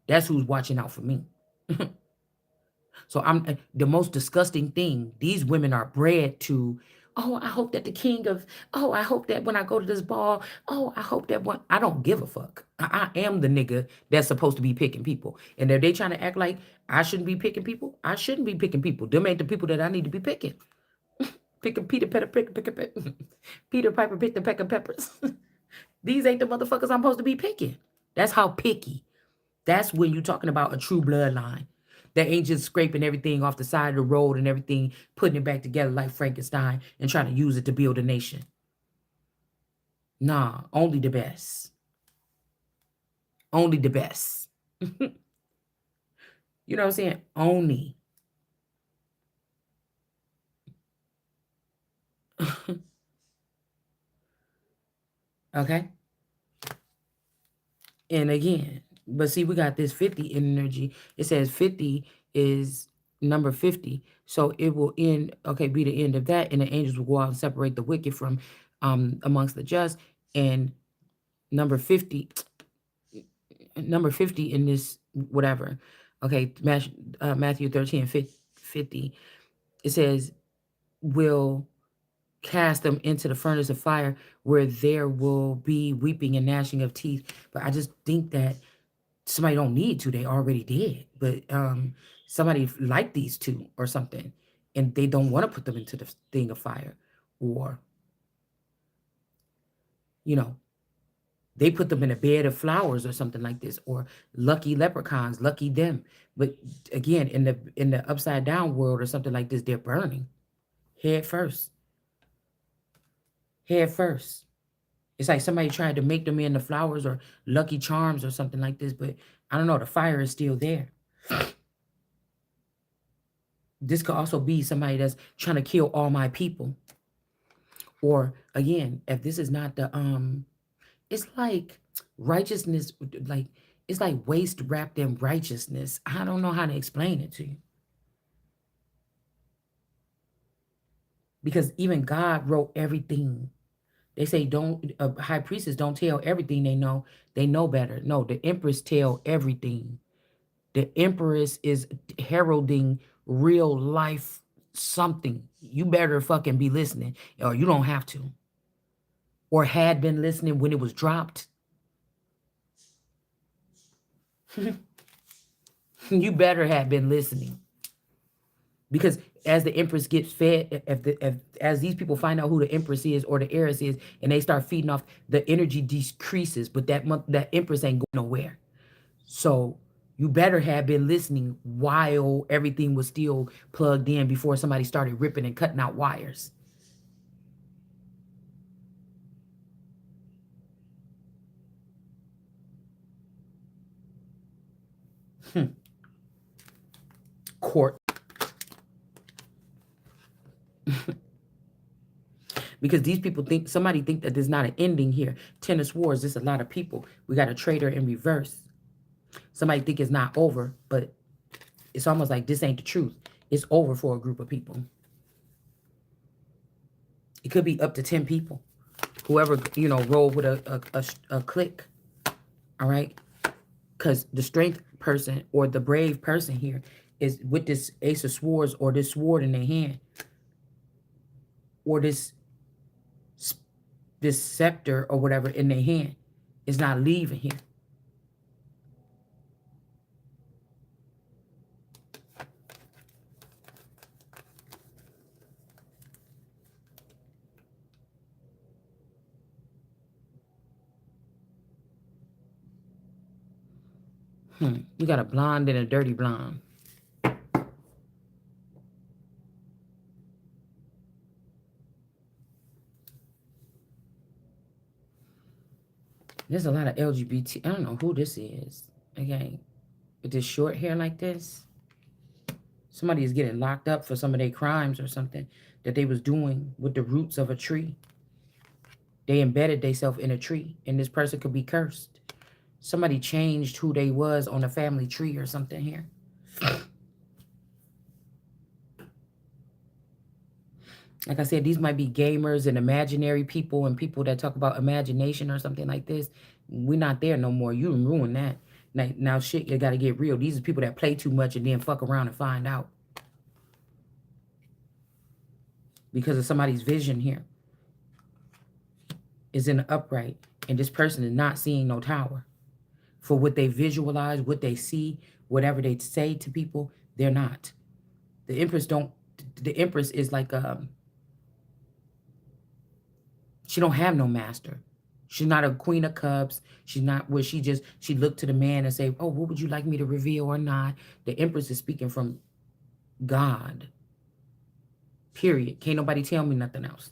That's who's watching out for me. So I'm the most disgusting thing. These women are bred to, oh, I hope that the king of, oh, I hope that when I go to this ball, oh, I hope that one, I don't give a fuck. I am the nigga that's supposed to be picking people. And if they trying to act like I shouldn't be picking people, I shouldn't be picking people. Them ain't the people that I need to be picking. Picking Peter Peter pick Peter Piper pick the peck of peppers. These ain't the motherfuckers I'm supposed to be picking. That's how picky. That's when you're talking about a true bloodline. That ain't just scraping everything off the side of the road and everything, putting it back together like Frankenstein and trying to use it to build a nation. Nah, only the best. Only the best. You know what I'm saying? Only. Okay? And again, but see, we got this 50 energy. It says 50 is number 50. So it will end, okay, be the end of that. And the angels will go out and separate the wicked from amongst the just. And number 50, number 50 in this, whatever. Okay, Matthew 13 50. It says, will cast them into the furnace of fire where there will be weeping and gnashing of teeth. But I just think that somebody don't need to, they already did. But somebody like these two or something, and they don't want to put them into the thing of fire, or you know, they put them in a bed of flowers or something like this, or lucky leprechauns, lucky them. But again, in the upside down world or something like this, they're burning head first. Head first. It's like somebody tried to make them into flowers or lucky charms or something like this, but I don't know, the fire is still there. This could also be somebody that's trying to kill all my people. Or again, if this is not the it's like righteousness, like it's like waste wrapped in righteousness. I don't know how to explain it to you. Because even God wrote everything. They say don't high priestess don't tell everything they know. They know better. No, the empress tell everything. The empress is heralding real life something. You better fucking be listening, or you don't have to. Or had been listening when it was dropped. You better have been listening. Because as the empress gets fed, as these people find out who the empress is or the heiress is, and they start feeding off, the energy decreases, but that empress ain't going nowhere. So you better have been listening while everything was still plugged in before somebody started ripping and cutting out wires. Court. Because these people somebody think that there's not an ending here. Ten of Swords, there's a lot of people. We got a traitor in reverse. Somebody think it's not over, but it's almost like this ain't the truth. It's over for a group of people. It could be up to 10 people. Whoever, roll with a click. All right? Because the strength person or the brave person here is with this Ace of Swords or this sword in their hand. Or this scepter or whatever in their hand is not leaving here. You got a blonde and a dirty blonde. There's a lot of LGBT. I don't know who this is. Okay, with this short hair like this, somebody is getting locked up for some of their crimes or something that they was doing with the roots of a tree. They embedded themselves in a tree, and this person could be cursed. Somebody changed who they was on a family tree or something here. Like I said, these might be gamers and imaginary people and people that talk about imagination or something like this. We're not there no more. You done ruined that. Now shit, you got to get real. These are people that play too much and then fuck around and find out because of somebody's vision here is in the upright, and this person is not seeing no tower for what they visualize, what they see, whatever they say to people. They're not. The Empress don't. The Empress is like she don't have no master. She's not a queen of cups. She's not where she looked to the man and say, "Oh, what would you like me to reveal or not?" The Empress is speaking from God. Period. Can't nobody tell me nothing else.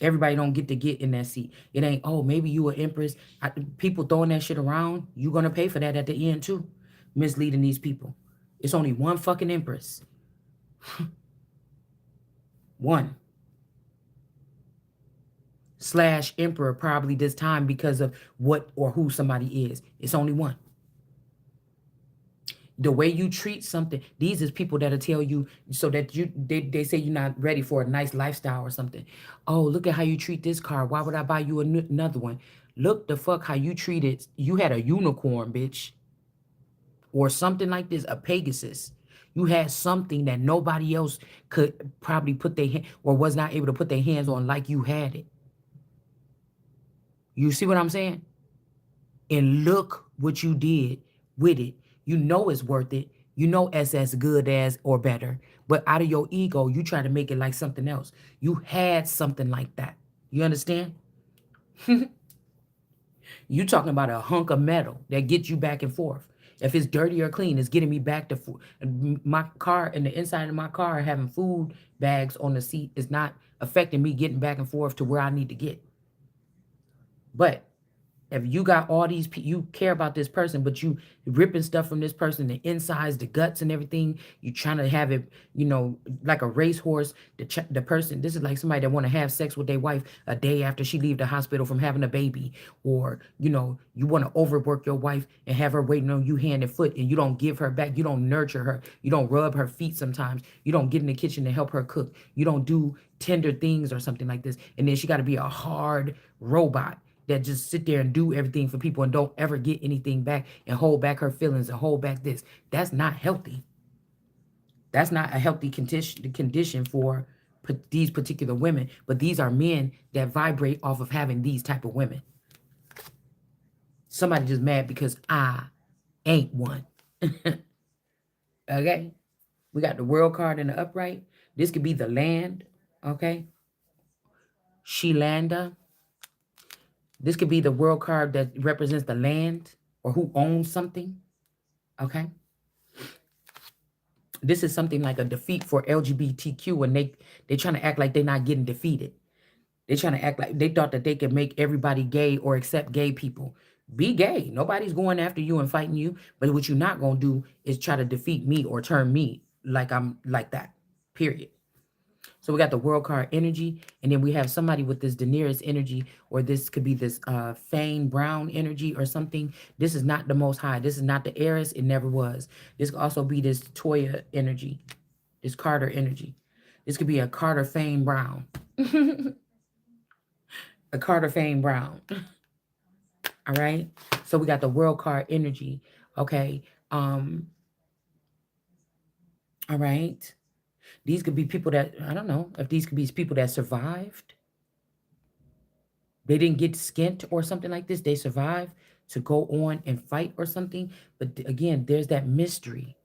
Everybody don't get in that seat. It ain't, oh, maybe you an Empress. People throwing that shit around, you gonna pay for that at the end too. Misleading these people. It's only one fucking Empress. One. Slash emperor probably this time because of what or who somebody is. It's only one. The way you treat something, these is people that'll tell you so that they say you're not ready for a nice lifestyle or something. Oh, look at how you treat this car. Why would I buy you another one? Look the fuck how you treated. You had a unicorn, bitch, or something like this, a Pegasus. You had something that nobody else could probably put their hand or was not able to put their hands on like you had it. You see what I'm saying? And look what you did with it. You know it's worth it. You know it's as good as or better. But out of your ego, you try to make it like something else. You had something like that. You understand? You talking about a hunk of metal that gets you back and forth. If it's dirty or clean, it's getting me back to my car and the inside of my car having food bags on the seat is not affecting me getting back and forth to where I need to get. But if you got all these, you care about this person, but you ripping stuff from this person, the insides, the guts, and everything. You trying to have it, like a racehorse. The person, this is like somebody that want to have sex with their wife a day after she leave the hospital from having a baby, or you want to overwork your wife and have her waiting on you hand and foot, and you don't give her back. You don't nurture her. You don't rub her feet sometimes. You don't get in the kitchen to help her cook. You don't do tender things or something like this, and then she got to be a hard robot that just sit there and do everything for people and don't ever get anything back and hold back her feelings and hold back this. That's not healthy. That's not a healthy condition for these particular women. But these are men that vibrate off of having these type of women. Somebody just mad because I ain't one. Okay? We got the world card in the upright. This could be the land. Okay? Shilanda. This could be the world card that represents the land or who owns something. Okay. This is something like a defeat for LGBTQ, and they trying to act like they're not getting defeated. They're trying to act like they thought that they could make everybody gay or accept gay people. Be gay. Nobody's going after you and fighting you. But what you're not going to do is try to defeat me or turn me like I'm like that. Period. So we got the world card energy, and then we have somebody with this Daenerys energy, or this could be this Fane Brown energy or something. This is not the Most High. This is not the heiress. It never was. This could also be this Toya energy, this Carter energy. This could be a Carter Fane Brown. A Carter Fane Brown. All right. So we got the world card energy. Okay. All right. These could be people that, I don't know if these could be people that survived. They didn't get skint or something like this. They survived to go on and fight or something. But again, there's that mystery.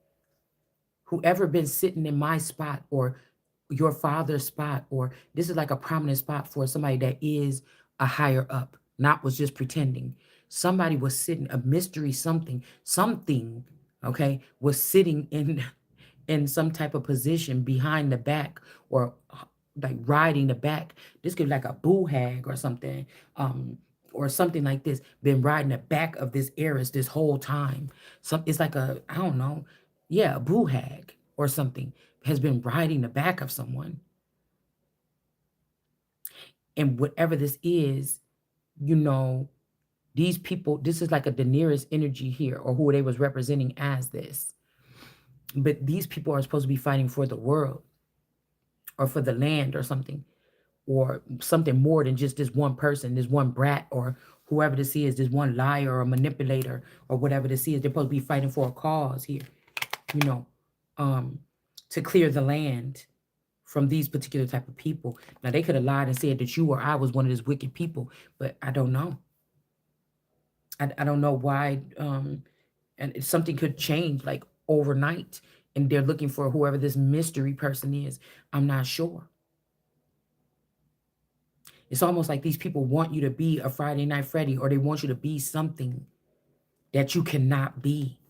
Whoever been sitting in my spot or your father's spot, or this is like a prominent spot for somebody that is a higher up, not was just pretending. Somebody was sitting, a mystery, something, okay, was sitting in some type of position behind the back or like riding the back. This could be like a boo hag um, or something like this. Been riding the back of this heiress this whole time. It's like a, I don't know, yeah, a boo hag or something has been riding the back of someone. And whatever this is, you know, these people, this is like a Daenerys energy here, or who they was representing as this. But these people are supposed to be fighting for the world or for the land or something more than just this one person, this one brat, or whoever this is, this one liar or manipulator or whatever this is. They're supposed to be fighting for a cause here, you know, um, to clear the land from these particular type of people. Now they could have lied and said that you or I was one of these wicked people, but I don't know. I don't know why. And something could change like overnight, and they're looking for whoever this mystery person is. I'm not sure. It's almost like these people want you to be a Friday Night Freddy, or they want you to be something that you cannot be.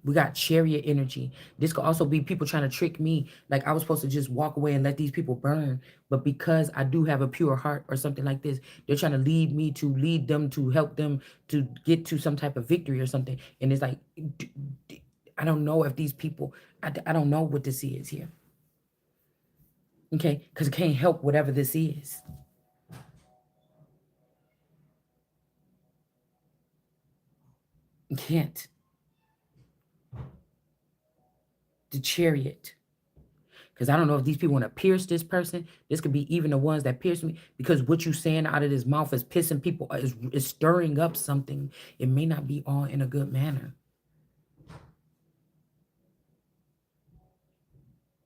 We got chariot energy. This could also be people trying to trick me. Like I was supposed to just walk away and let these people burn. But because I do have a pure heart or something like this, they're trying to lead them to help them to get to some type of victory or something. And it's like, I don't know if these people, I don't know what this is here. Okay? Because it can't help whatever this is. It can't. The chariot. Because I don't know if these people want to pierce this person. This could be even the ones that pierce me. Because what you saying out of this mouth is pissing people, is stirring up something. It may not be all in a good manner.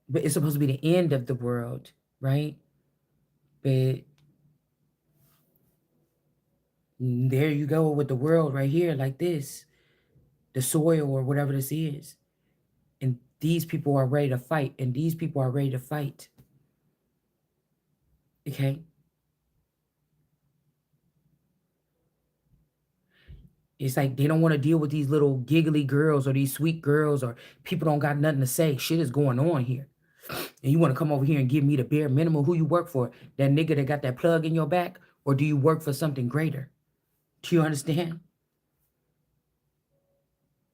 But it's supposed to be the end of the world, right? But there you go with the world right here, like this. The soil or whatever this is. And these people are ready to fight. And these people are ready to fight. Okay? It's like they don't want to deal with these little giggly girls or these sweet girls, or people don't got nothing to say. Shit is going on here. And you want to come over here and give me the bare minimum. Who you work for? That nigga that got that plug in your back? Or do you work for something greater? Do you understand?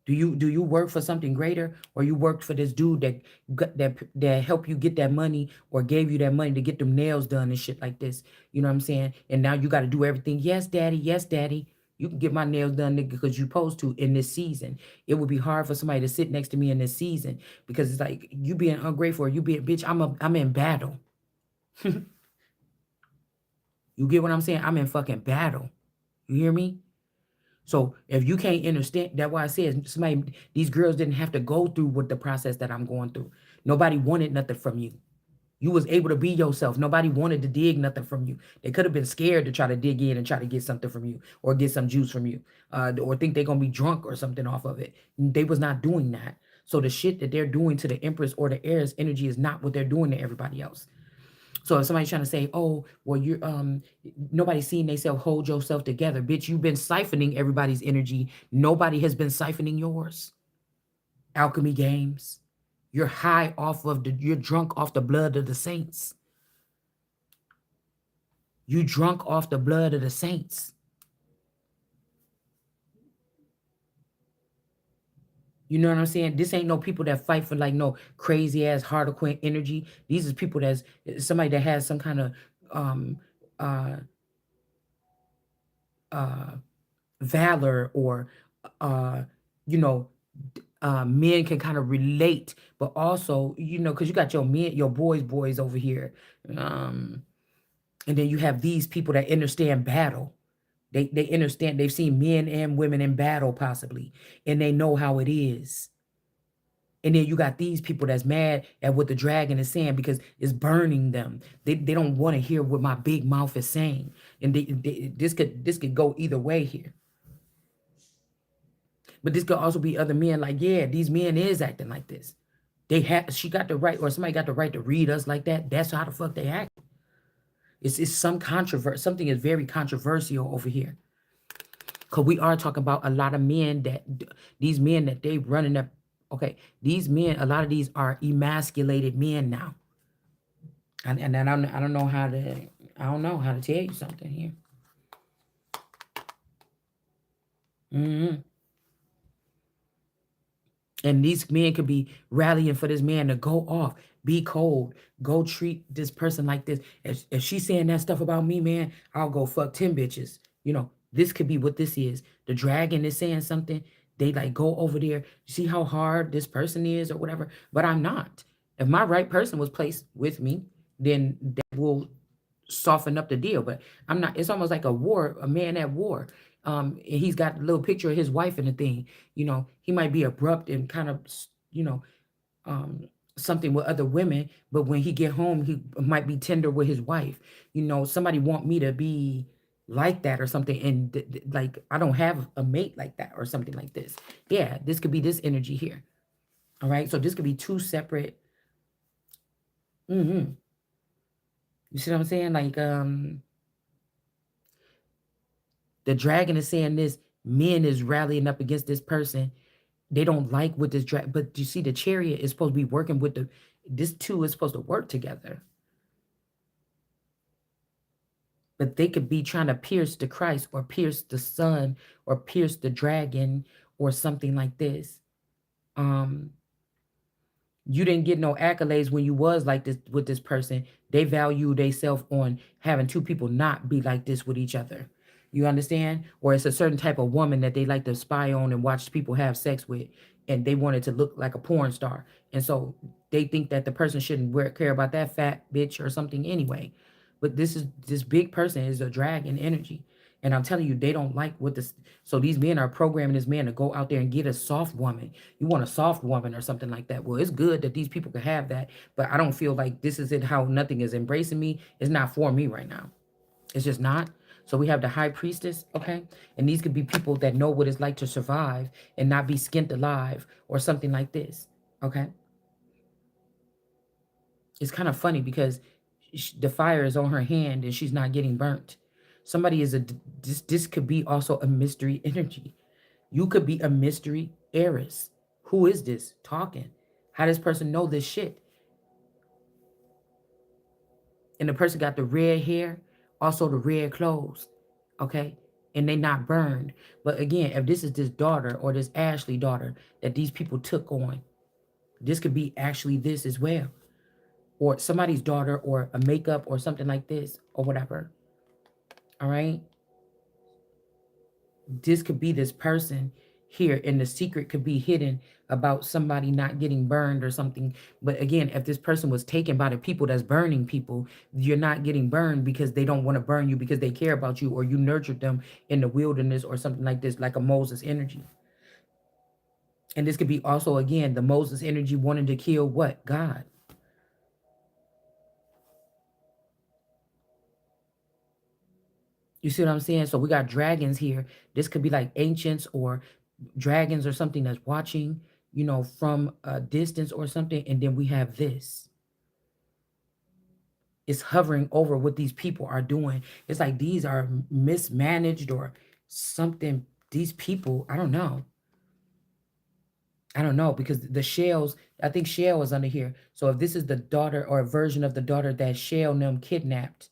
Do you work for something greater, or you worked for this dude that helped you get that money, or gave you that money to get them nails done and shit like this? You know what I'm saying? And now you got to do everything. Yes, daddy. Yes, daddy. You can get my nails done, nigga, because you supposed to in this season. It would be hard for somebody to sit next to me in this season, because it's like you being ungrateful, or you being bitch. I'm in battle. You get what I'm saying? I'm in fucking battle. You hear me? So if you can't understand, that's why I said these girls didn't have to go through with the process that I'm going through. Nobody wanted nothing from you. You was able to be yourself. Nobody wanted to dig nothing from you. They could have been scared to try to dig in and try to get something from you, or get some juice from you, or think they're gonna be drunk or something off of it. They was not doing that. So the shit that they're doing to the Empress or the Heiress energy is not what they're doing to everybody else. So if somebody's trying to say, "Oh, well, you're nobody's seen themselves hold yourself together," bitch, you've been siphoning everybody's energy. Nobody has been siphoning yours. Alchemy games. You're high off of you're drunk off the blood of the saints. You drunk off the blood of the saints. You know what I'm saying? This ain't no people that fight for like no crazy ass harlequin energy. These is people that's somebody that has some kind of um uh uh valor, or uh you know men can kind of relate, but also, because you got your men, your boys over here, um and then you have these people that understand battle. They understand, they've seen men and women in battle possibly, and they know how it is. And then you got these people that's mad at what the dragon is saying, because it's burning them. They don't want to hear what my big mouth is saying. And this could go either way here. But this could also be other men like, yeah, these men is acting like this. She got the right, or somebody got the right to read us like that. That's how the fuck they act. It's some controversy. Something is very controversial over here. Cause we are talking about a lot of men these men that they running up. Okay, these men, a lot of these are emasculated men now. And then I don't know how to, I don't know how to tell you something here. Hmm. And these men could be rallying for this man to go off, be cold, go treat this person like this. If she's saying that stuff about me, man, I'll go fuck 10 bitches. This could be what this is. The dragon is saying something. They like go over there, see how hard this person is or whatever. But I'm not. If my right person was placed with me, then that will soften up the deal. But I'm not. It's almost like a war, a man at war. And he's got a little picture of his wife and the thing. He might be abrupt and kind of, you know, um, something with other women, but when he get home, he might be tender with his wife. Somebody want me to be like that or something, and like I don't have a mate like that or something like this. Yeah, this could be this energy here. All right, so this could be two separate. Hmm. You see what I'm saying? Like, the dragon is saying this. Men is rallying up against this person. They don't like what this dragon. But you see, the chariot is supposed to be working with the. This two is supposed to work together. But they could be trying to pierce the Christ or pierce the sun or pierce the dragon or something like this. Um, you didn't get no accolades when you was like this with this person. They value themselves on having two people not be like this with each other. You understand? Or it's a certain type of woman that they like to spy on and watch people have sex with, and they wanted to look like a porn star. And so they think that the person shouldn't care about that fat bitch or something anyway. But this big person is a dragon energy. And I'm telling you, they don't like what this. So these men are programming this man to go out there and get a soft woman. You want a soft woman or something like that. Well, it's good that these people can have that, but I don't feel like this is it. How nothing is embracing me. It's not for me right now. It's just not. So we have the high priestess, okay? And these could be people that know what it's like to survive and not be skinned alive or something like this, okay? It's kind of funny because the fire is on her hand and she's not getting burnt. Somebody is this could be also a mystery energy. You could be a mystery heiress. Who is this talking? How does this person know this shit? And the person got the red hair, also the red clothes, okay? And they not burned. But again, if this is this daughter or this Ashley daughter that these people took on, this could be actually this as well. Or somebody's daughter or a makeup or something like this or whatever. All right? This could be this person here, and the secret could be hidden about somebody not getting burned or something. But again, if this person was taken by the people that's burning people, you're not getting burned because they don't want to burn you because they care about you or you nurtured them in the wilderness or something like this, like a Moses energy. And this could be also again the Moses energy wanting to kill what? God. You see what I'm saying? So we got dragons here. This could be like ancients or dragons or something that's watching, from a distance or something. And then we have this. It's hovering over what these people are doing. It's like these are mismanaged or something. These people, I don't know. I don't know because the shells, I think Shell is under here. So if this is the daughter or a version of the daughter that Shell and them kidnapped,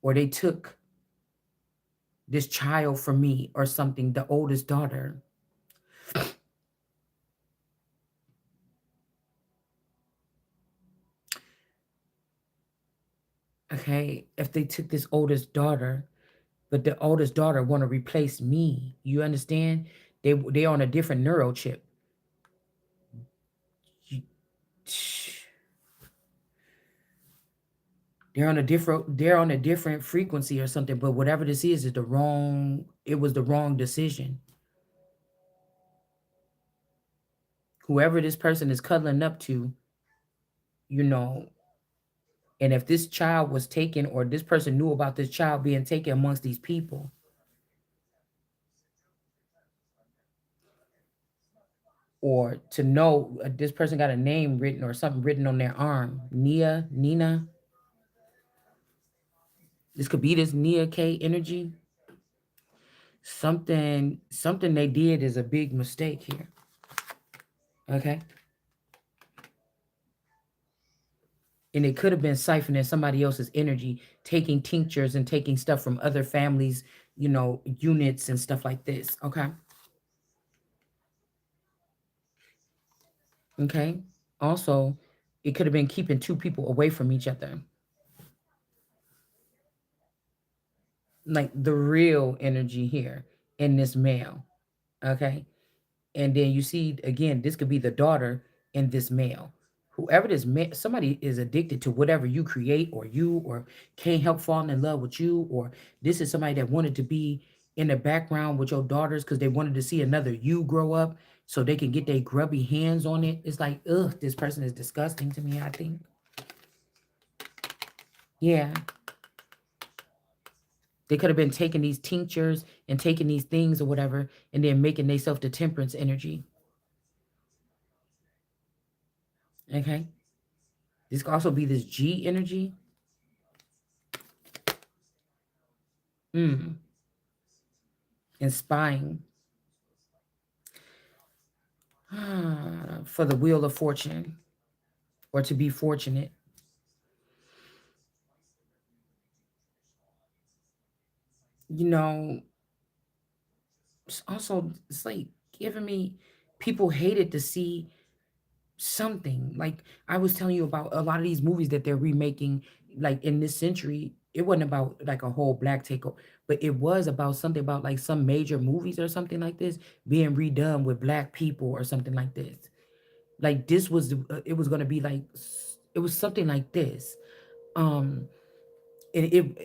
or they took this child from me or something, the oldest daughter. Okay, if they took this oldest daughter, but the oldest daughter want to replace me, you understand? They on a different neural chip. You- they're on a different frequency or something. But whatever this is the wrong. It was the wrong decision. Whoever this person is cuddling up to, you know. And if this child was taken, or this person knew about this child being taken amongst these people, or to know this person got a name written or something written on their arm, Nina. This could be this Nia K energy. Something they did is a big mistake here. Okay. And it could have been siphoning somebody else's energy, taking tinctures and taking stuff from other families, units and stuff like this. Okay. Okay. Also, it could have been keeping two people away from each other, like the real energy here in this male. Okay. And then you see again, this could be the daughter in this male. Whoever this somebody is addicted to whatever you create, or can't help falling in love with you, or this is somebody that wanted to be in the background with your daughters because they wanted to see another you grow up so they can get their grubby hands on it. It's like, ugh, this person is disgusting to me, I think. Yeah. They could have been taking these tinctures and taking these things or whatever and then making themselves the temperance energy. Okay. This could also be this G energy. Mm. And spying for the wheel of fortune or to be fortunate. You know, also, it's like giving me, people hated to see something. Like I was telling you about a lot of these movies that they're remaking, like in this century. It wasn't about like a whole black takeover, but it was about something about like some major movies or something like this being redone with black people or something like this. Like this was, it was going to be like, it was something like this. Um, and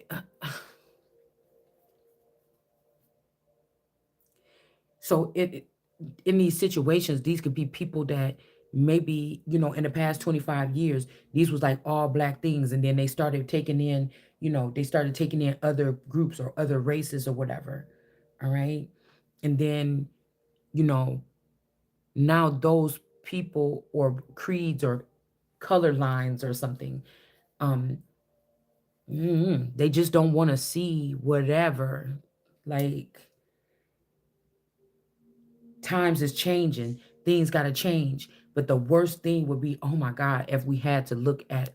so in these situations, these could be people that maybe, in the past 25 years, these was like all black things, and then they started taking in, they started taking in other groups or other races or whatever. All right. And then, you know now those people or creeds or color lines or something, um they just don't want to see whatever. Like, times is changing, things got to change. But the worst thing would be, oh my God, if we had to look at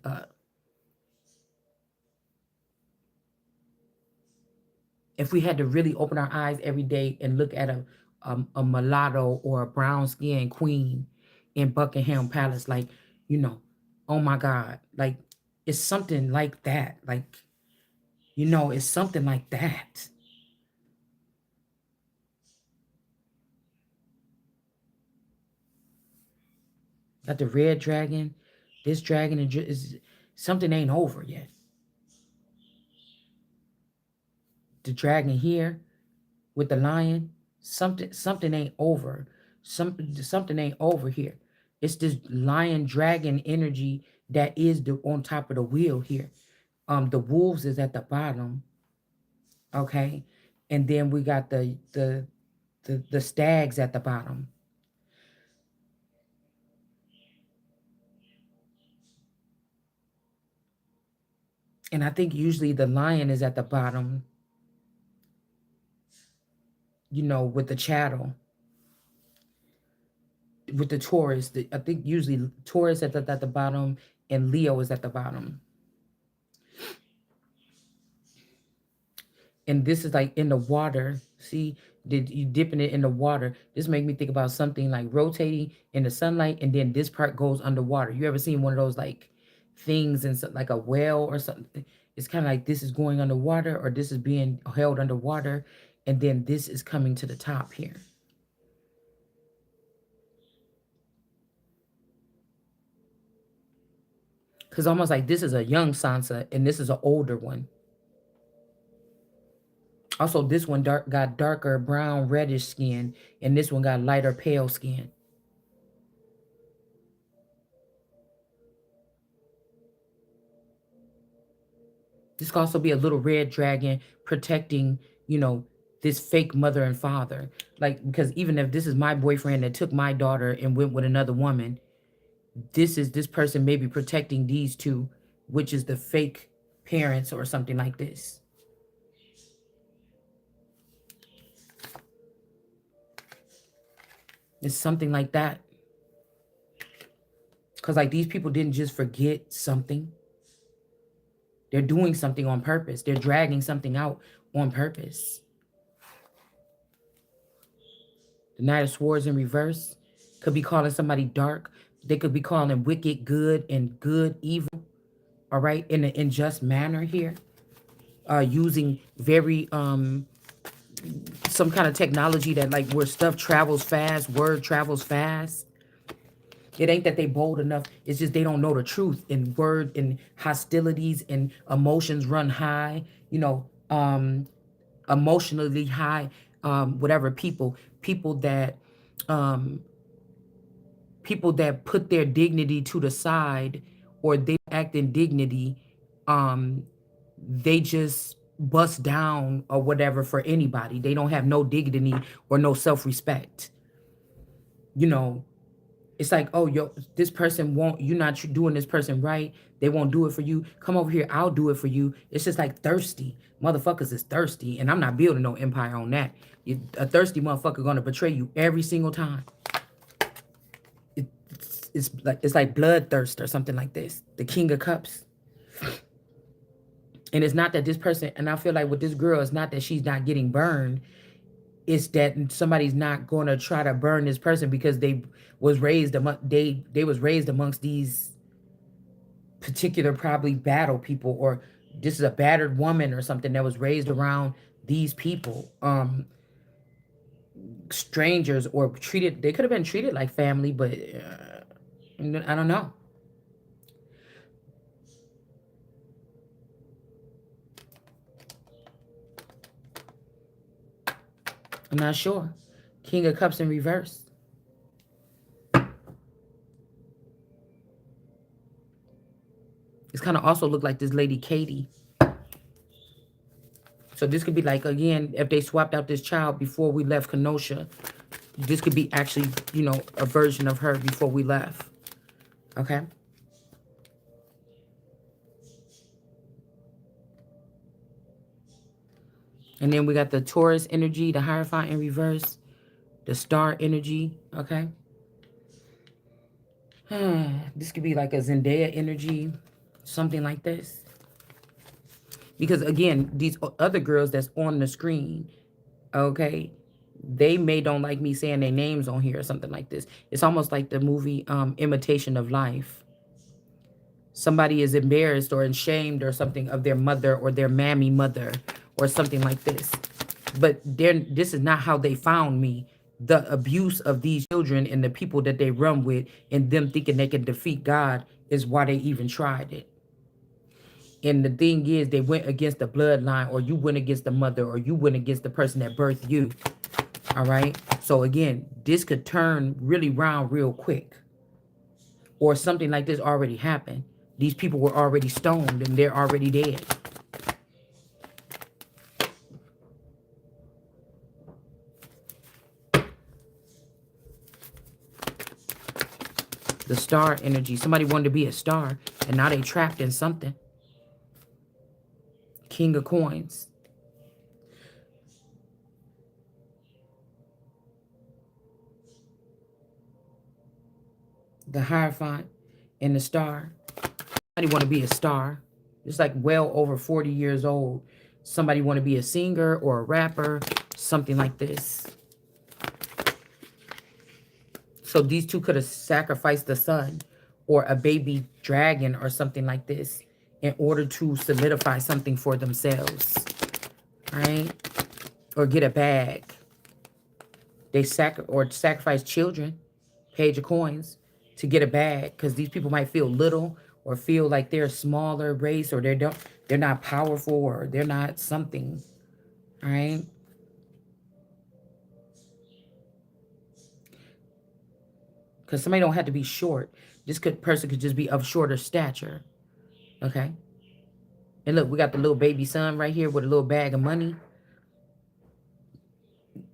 if we had to really open our eyes every day and look at a mulatto or a brown skinned queen in Buckingham Palace, like, you know oh my God, like, it's something like that. Like, it's something like that. Got the red dragon, this dragon is something ain't over yet. The dragon here with the lion, something ain't over. Something ain't over here. It's this lion dragon energy that is the on top of the wheel here. The wolves is at the bottom, okay, and then we got the stags at the bottom. And I think usually the lion is at the bottom, with the chattel, with the Taurus. I think usually Taurus at the bottom and Leo is at the bottom. And this is like in the water. See, did you dipping it in the water? This make me think about something like rotating in the sunlight, and then this part goes underwater. You ever seen one of those like things in like a whale or something? It's kind of like this is going underwater, or this is being held underwater, and then this is coming to the top here. Because almost like this is a young Sansa, and this is an older one. Also, this one got darker brown reddish skin, and this one got lighter pale skin. This could also be a little red dragon protecting, this fake mother and father. Like, because even if this is my boyfriend that took my daughter and went with another woman, this person may be protecting these two, which is the fake parents or something like this. It's something like that. Because, like, these people didn't just forget something. They're doing something on purpose. They're dragging something out on purpose. The Knight of Swords in reverse could be calling somebody dark. They could be calling wicked good and good evil. All right, in an unjust manner here. Using very some kind of technology that like where stuff travels fast, word travels fast. It ain't that they bold enough. It's just they don't know the truth. And word and hostilities and emotions run high. You know, emotionally high. Whatever people that um, people that put their dignity to the side or they act in dignity. They just bust down or whatever for anybody. They don't have no dignity or no self-respect. You know, it's like, oh, yo, this person won't, you're not doing this person right. They won't do it for you. Come over here, I'll do it for you. It's just like thirsty. Motherfuckers is thirsty. And I'm not building no empire on that. A thirsty motherfucker gonna betray you every single time. It's like bloodthirst or something like this. The King of Cups. And it's not that this person, and I feel like with this girl, it's not that she's not getting burned. It's that somebody's not going to try to burn this person because they was raised amongst these particular probably battle people, or this is a battered woman or something that was raised around these people, strangers, or treated. They could have been treated like family, but I don't know. I'm not sure. King of Cups in reverse. It's kind of also look like this lady Katie. So this could be like, again, if they swapped out this child before we left Kenosha, this could be actually, you know, a version of her before we left. Okay. And then we got the Taurus energy, the Hierophant in reverse, the Star energy. Okay. This could be like a Zendaya energy, something like this. Because again, these other girls that's on the screen, okay, they don't like me saying their names on here or something like this. It's almost like the movie Imitation of Life. Somebody is embarrassed or ashamed or something of their mother or their mammy mother or something like this. But this is not how they found me. The abuse of these children and the people that they run with and them thinking they can defeat God is why they even tried it. And the thing is, they went against the bloodline, or you went against the mother, or you went against the person that birthed you. All right. So again, this could turn really round real quick. Or something like this already happened. These people were already stoned and they're already dead. The Star energy. Somebody wanted to be a star and now they trapped in something. King of Coins. The Hierophant and the Star. Somebody want to be a star. It's like well over 40 years old. Somebody want to be a singer or a rapper, something like this. So these two could have sacrificed the sun or a baby dragon or something like this in order to solidify something for themselves. Right? Or get a bag. They sacrifice children, Page of Coins, to get a bag, because these people might feel little or feel like they're a smaller race, or they're not powerful, or they're not something. All right? Because somebody don't have to be short. This person could just be of shorter stature. Okay? And look, we got the little baby son right here with a little bag of money.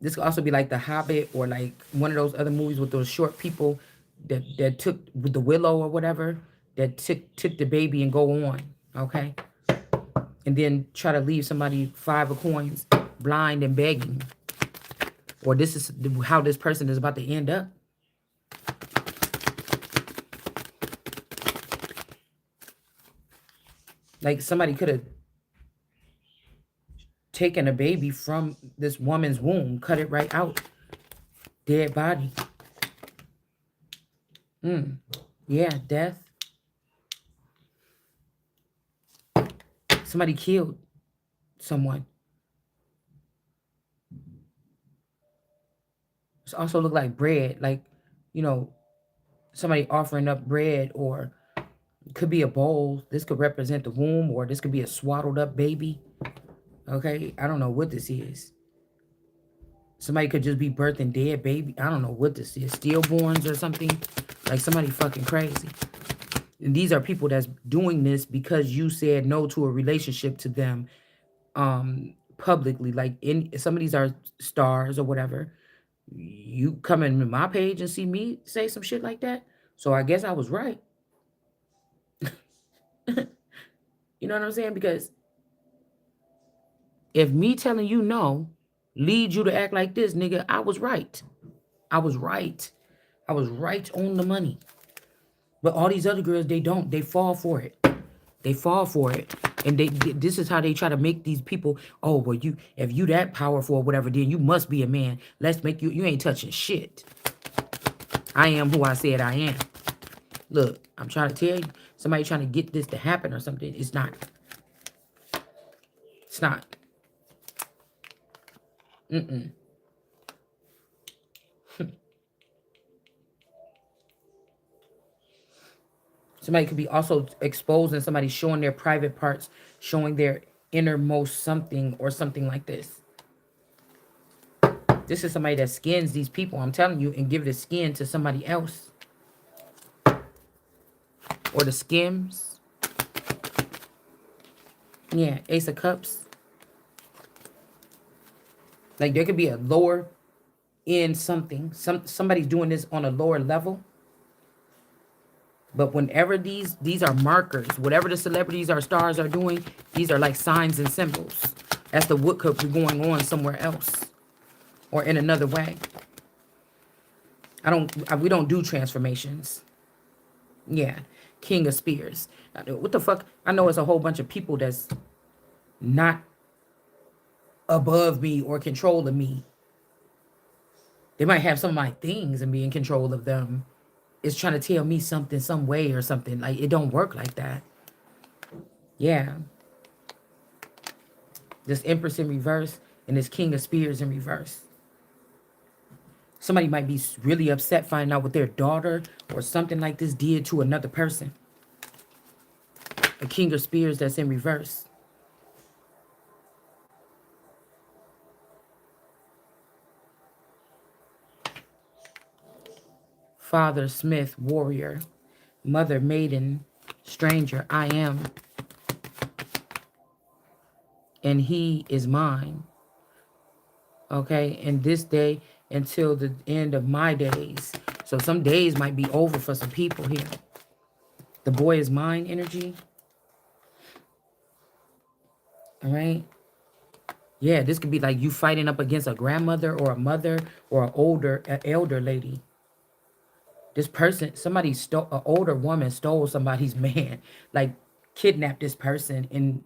This could also be like The Hobbit, or like one of those other movies with those short people that took with the willow or whatever, that took the baby and go on. Okay? And then try to leave somebody 5 of coins blind and begging. Or this is how this person is about to end up. Like somebody could have taken a baby from this woman's womb, cut it right out, dead body. Yeah, death. Somebody killed someone. It also look like bread, like, you know, somebody offering up bread, or it could be a bowl. This could represent the womb, or this could be a swaddled up baby. Okay, I don't know what this is. Somebody could just be birthing dead baby. I don't know what this is. Stillborns or something. Like somebody fucking crazy. And these are people that's doing this because you said no to a relationship to them publicly. Like in some of these are stars or whatever. You come in my page and see me say some shit like that. So I guess I was right. You know what I'm saying? Because if me telling you no leads you to act like this, nigga, I was right. I was right. I was right on the money. But all these other girls, they don't. They fall for it. They fall for it. And this is how they try to make these people, oh, well, you, if you that powerful or whatever, then you must be a man. Let's make you ain't touching shit. I am who I said I am. Look, I'm trying to tell you, somebody trying to get this to happen or something. It's not. It's not. Mm-mm. Somebody could be also exposed and somebody showing their private parts, showing their innermost something or something like this. This is somebody that skins these people, I'm telling you, and give the skin to somebody else. Or the skims. Yeah, Ace of Cups. Like there could be a lower in something. Somebody's doing this on a lower level. But whenever these are markers, whatever the celebrities or stars are doing, these are like signs and symbols. That's the what could be going on somewhere else or in another way. We don't do transformations. Yeah. King of Spears. What the fuck? I know it's a whole bunch of people that's not above me or controlling me. They might have some of my things and be in control of them. It's trying to tell me something, some way or something. Like, it don't work like that. Yeah. This Empress in reverse and this King of Spears in reverse. Somebody might be really upset finding out what their daughter or something like this did to another person. A King of Spears that's in reverse. Father Smith, warrior. Mother maiden, stranger, I am. And he is mine. Okay, and this day until the end of my days. So some days might be over for some people here. The boy is mine energy. All right. Yeah, this could be like you fighting up against a grandmother or a mother or an elder lady. This person, somebody stole, an older woman stole somebody's man, like kidnapped this person. And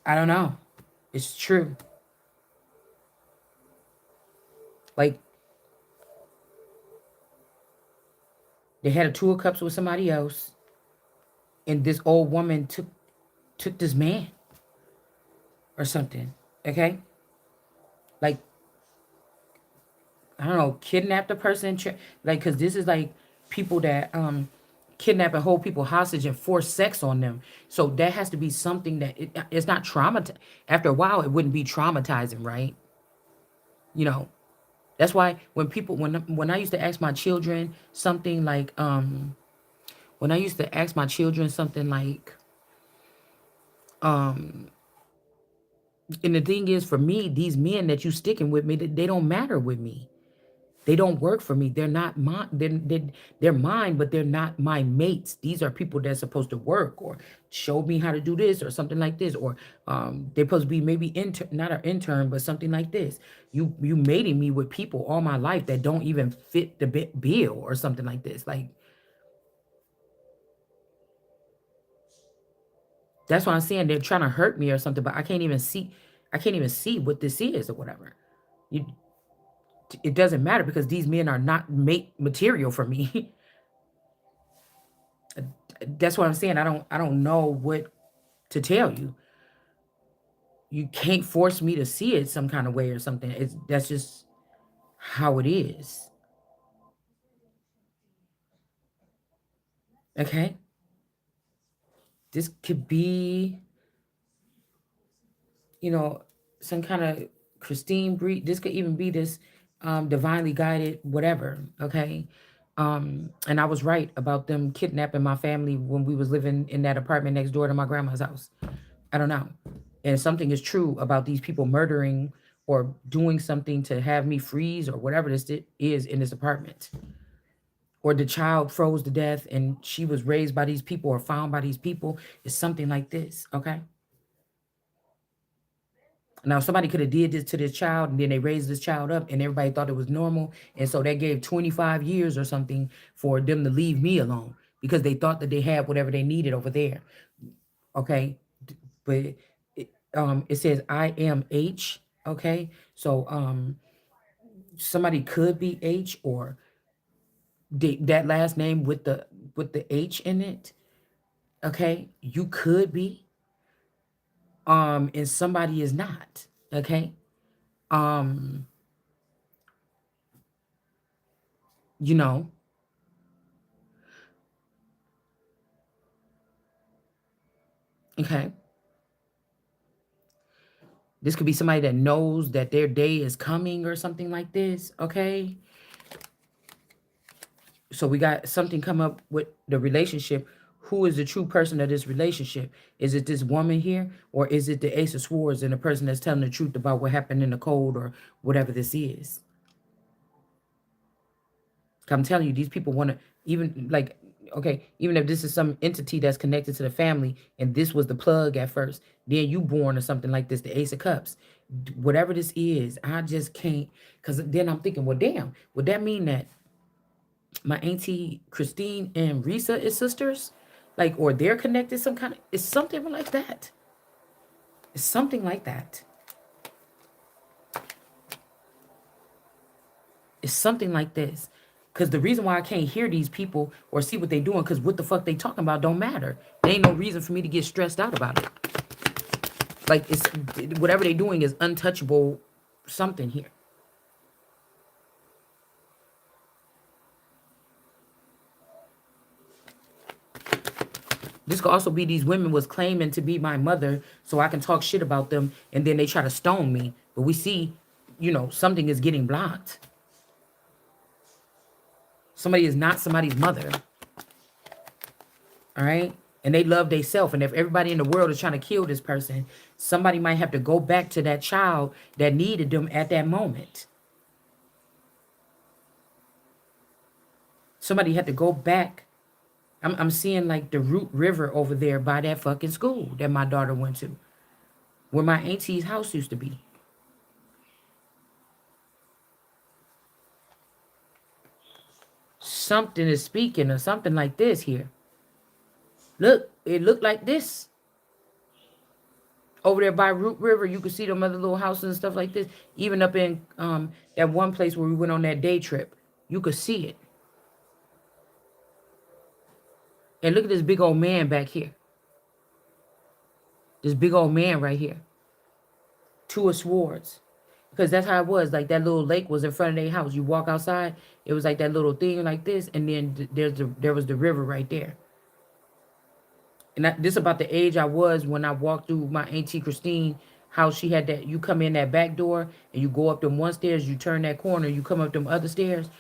I don't know. It's true. Like they had a two of cups with somebody else. And this old woman took this man or something. Okay. Like, I don't know, kidnapped a person. Like, cause this is like people that kidnap and hold people hostage and force sex on them. So that has to be something that it's not traumatizing. After a while, it wouldn't be traumatizing, right? You know, that's why when people when I used to ask my children something like when I used to ask my children something like um and the thing is for me, these men that you sticking with me, they don't matter with me. They don't work for me. They're not mine. They're mine, but they're not my mates. These are people that's supposed to work or show me how to do this or something like this. Or they're supposed to be maybe not an intern, but something like this. You mating me with people all my life that don't even fit the bill or something like this. Like, That's why I'm saying they're trying to hurt me or something, but I can't even see. I can't even see what this is or whatever. You, it doesn't matter because these men are not mate material for me. That's what I'm saying. I don't know what to tell you. You can't force me to see it some kind of way or something. It's that's just how it is. Okay? This could be, you know, some kind of Christine breed. This could even be this divinely guided whatever. Okay. And I was right about them kidnapping my family when we was living in that apartment next door to my grandma's house. I don't know. And something is true about these people murdering or doing something to have me freeze or whatever this is in this apartment. Or the child froze to death and she was raised by these people or found by these people. It's something like this. Okay. Now somebody could have did this to this child and then they raised this child up and everybody thought it was normal. And so they gave 25 years or something for them to leave me alone because they thought that they had whatever they needed over there. Okay. But it says I am H. Okay. So somebody could be H or that last name with the H in it. Okay. You could be and somebody is not. Okay. Um, you know, okay. This could be somebody that knows that their day is coming or something like this. Okay. So we got something come up with the relationship. Who is the true person of this relationship? Is it this woman here, or is it the Ace of Swords and the person that's telling the truth about what happened in the code or whatever this is? I'm telling you, these people want to even like, okay, even if this is some entity that's connected to the family and this was the plug at first, then you born or something like this, the Ace of Cups, whatever this is, I just can't. Because then I'm thinking, well, damn, would that mean that my auntie Christine and Risa is sisters? Like, or they're connected some kind of, it's something like that. It's something like that. It's something like this. Because the reason why I can't hear these people or see what they doing, because what the fuck they talking about don't matter. There ain't no reason for me to get stressed out about it. Like, it's whatever they doing is untouchable something here. This could also be these women was claiming to be my mother so I can talk shit about them and then they try to stone me. But we see, something is getting blocked. Somebody is not somebody's mother. All right. And they love themselves. And if everybody in the world is trying to kill this person, somebody might have to go back to that child that needed them at that moment. Somebody had to go back. I'm seeing like the Root River over there by that fucking school that my daughter went to, where my auntie's house used to be. Something is speaking or something like this here. Look, it looked like this. Over there by Root River, you could see them other little houses and stuff like this. Even up in that one place where we went on that day trip, you could see it. And look at this big old man back here. This big old man right here. Two of Swords. Because that's how it was. Like that little lake was in front of their house. You walk outside, it was like that little thing like this, and then there was the river right there. And this about the age I was when I walked through my auntie Christine house. She had that. You come in that back door and you go up them one stairs. You turn that corner. You come up them other stairs.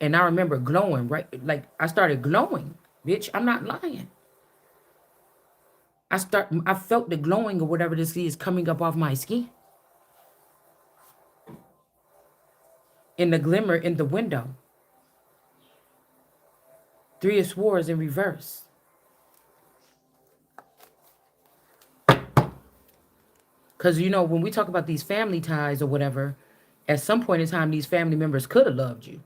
And I remember glowing. Right, like I started glowing. Bitch, I'm not lying. I felt the glowing or whatever this is coming up off my skin. In the glimmer in the window. Three of Swords in reverse. Because, when we talk about these family ties or whatever, at some point in time, these family members could have loved you.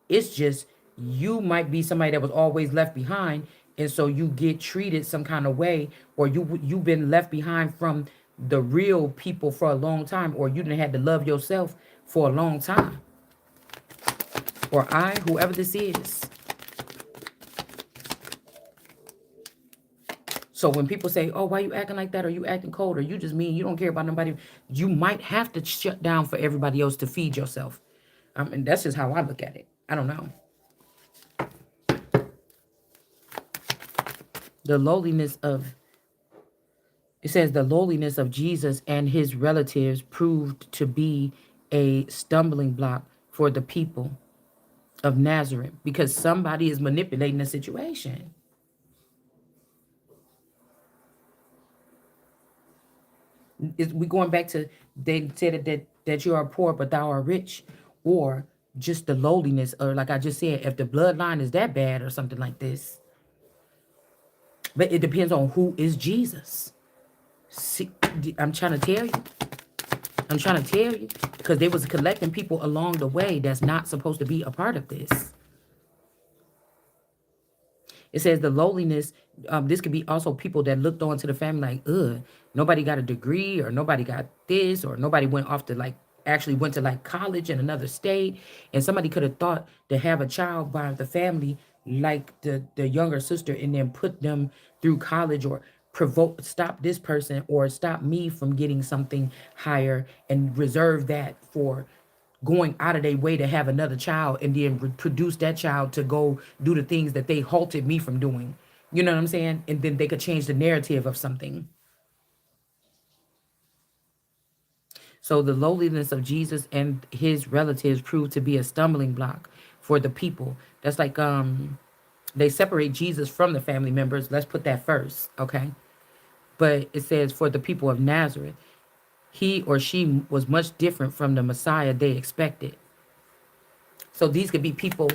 It's just you might be somebody that was always left behind And so you get treated some kind of way, or you've been left behind from the real people for a long time, or you didn't have to love yourself for a long time. Or whoever this is. So when people say, oh, why you acting like that? Or you acting cold? Or you just mean you don't care about nobody? You might have to shut down for everybody else to feed yourself. And that's just how I look at it. I don't know. The lowliness of, it says the lowliness of Jesus and his relatives proved to be a stumbling block for the people of Nazareth because somebody is manipulating the situation. We going back to, they said that you are poor but thou art rich, or just the lowliness, or like I just said, if the bloodline is that bad or something like this. But it depends on who is Jesus. See, I'm trying to tell you. I'm trying to tell you, because they was collecting people along the way that's not supposed to be a part of this. It says the lowliness, this could be also people that looked on to the family like, ugh, nobody got a degree, or nobody got this, or nobody went off to like, actually went to like college in another state. And somebody could have thought to have a child by the family like the younger sister, and then put them through college, or stop this person, or stop me from getting something higher, and reserve that for going out of their way to have another child, and then produce that child to go do the things that they halted me from doing. You know what I'm saying? And then they could change the narrative of something. So the lowliness of Jesus and his relatives proved to be a stumbling block for the people. That's like they separate Jesus from the family members. Let's put that first, okay? But it says for the people of Nazareth, he or she was much different from the Messiah they expected. So these could be people,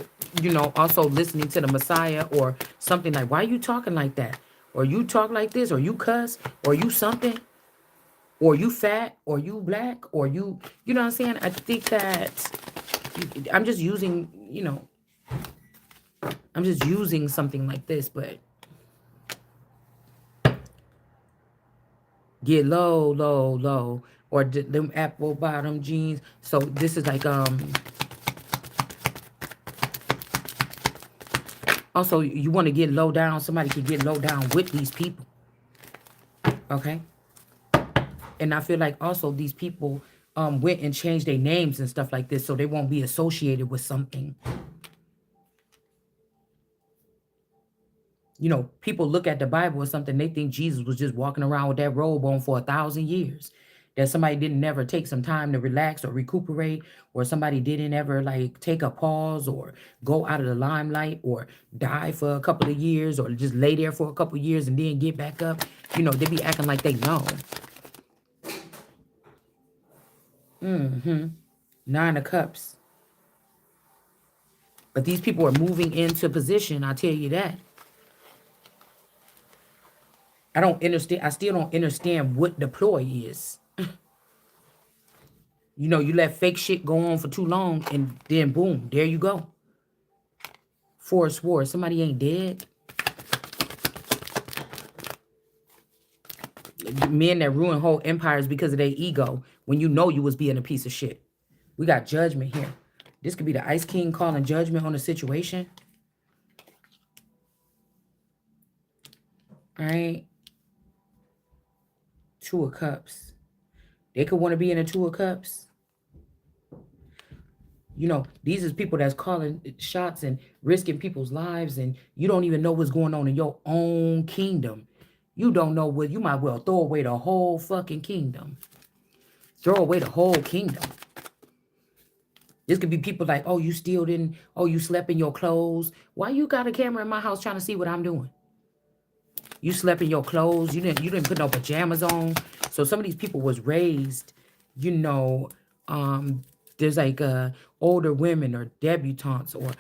also listening to the Messiah, or something like, why are you talking like that? Or you talk like this, or you cuss, or you something, or you fat, or you black, or you know what I'm saying? I think that I'm just using, I'm just using something like this, but get low, low, low, or them apple bottom jeans. So this is like, also, you want to get low down. Somebody can get low down with these people. Okay. And I feel like also these people went and changed their names and stuff like this, so they won't be associated with something. People look at the Bible or something, they think Jesus was just walking around with that robe on for 1,000 years. That somebody didn't ever take some time to relax or recuperate, or somebody didn't ever like take a pause or go out of the limelight, or die for a couple of years, or just lay there for a couple of years and then get back up. They be acting like they know. Nine of Cups. But these people are moving into position, I tell you that. I don't understand. I still don't understand what the ploy is. You let fake shit go on for too long, and then boom, there you go. Four of Swords. Somebody ain't dead. Men that ruin whole empires because of their ego, when you know you was being a piece of shit. We got Judgment here. This could be the Ice King calling judgment on the situation. All right. Two of Cups. They could want to be in a Two of Cups. These is people that's calling shots and risking people's lives, and you don't even know what's going on in your own kingdom. You don't know what, you might well throw away the whole fucking kingdom. Throw away the whole kingdom. This could be people like, oh, you still didn't, oh, you slept in your clothes. Why you got a camera in my house trying to see what I'm doing? You slept in your clothes. You didn't put no pajamas on. So some of these people was raised, there's like older women or debutantes, or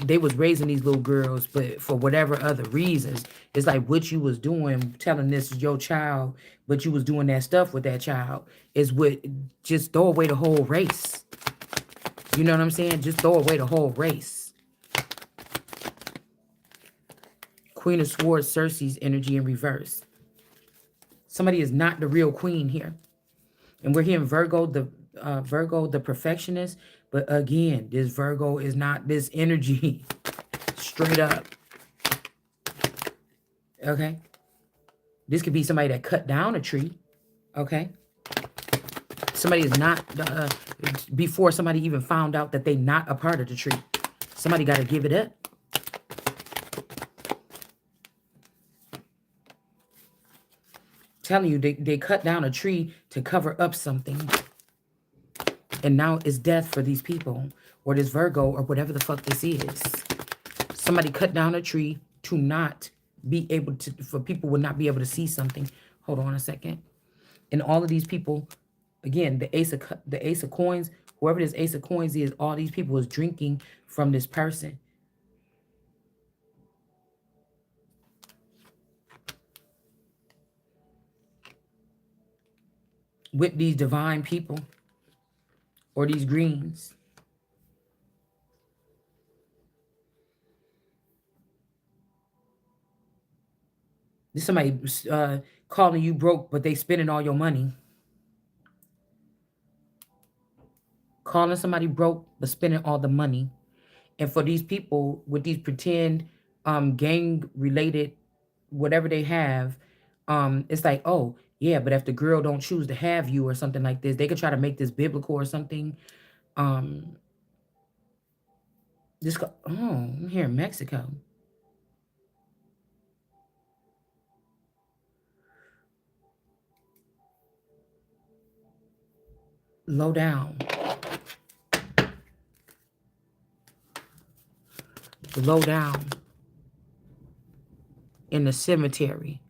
they was raising these little girls, but for whatever other reasons, it's like what you was doing, telling this is your child, but you was doing that stuff with that child, is what, just throw away the whole race. You know what I'm saying? Just throw away the whole race. Queen of Swords, Cersei's energy in reverse. Somebody is not the real queen here. And we're hearing Virgo, the perfectionist. But again, this Virgo is not this energy. Straight up. Okay. This could be somebody that cut down a tree. Okay. Somebody is not, before somebody even found out that they not a part of the tree. Somebody got to give it up. Telling you, they cut down a tree to cover up something. And now it's death for these people. Or this Virgo or whatever the fuck this is. Somebody cut down a tree to not be able to, for people would not be able to see something. Hold on a second. And all of these people, again, the ace of coins, whoever this ace of coins is, all these people is drinking from this person. With these divine people or these greens. This somebody calling you broke, but they spending all your money. Calling somebody broke, but spending all the money. And for these people with these pretend gang-related, whatever they have, it's like, oh, yeah, but if the girl don't choose to have you or something like this, they could try to make this biblical or something. I'm here in Mexico. Low down. Low down. In the cemetery.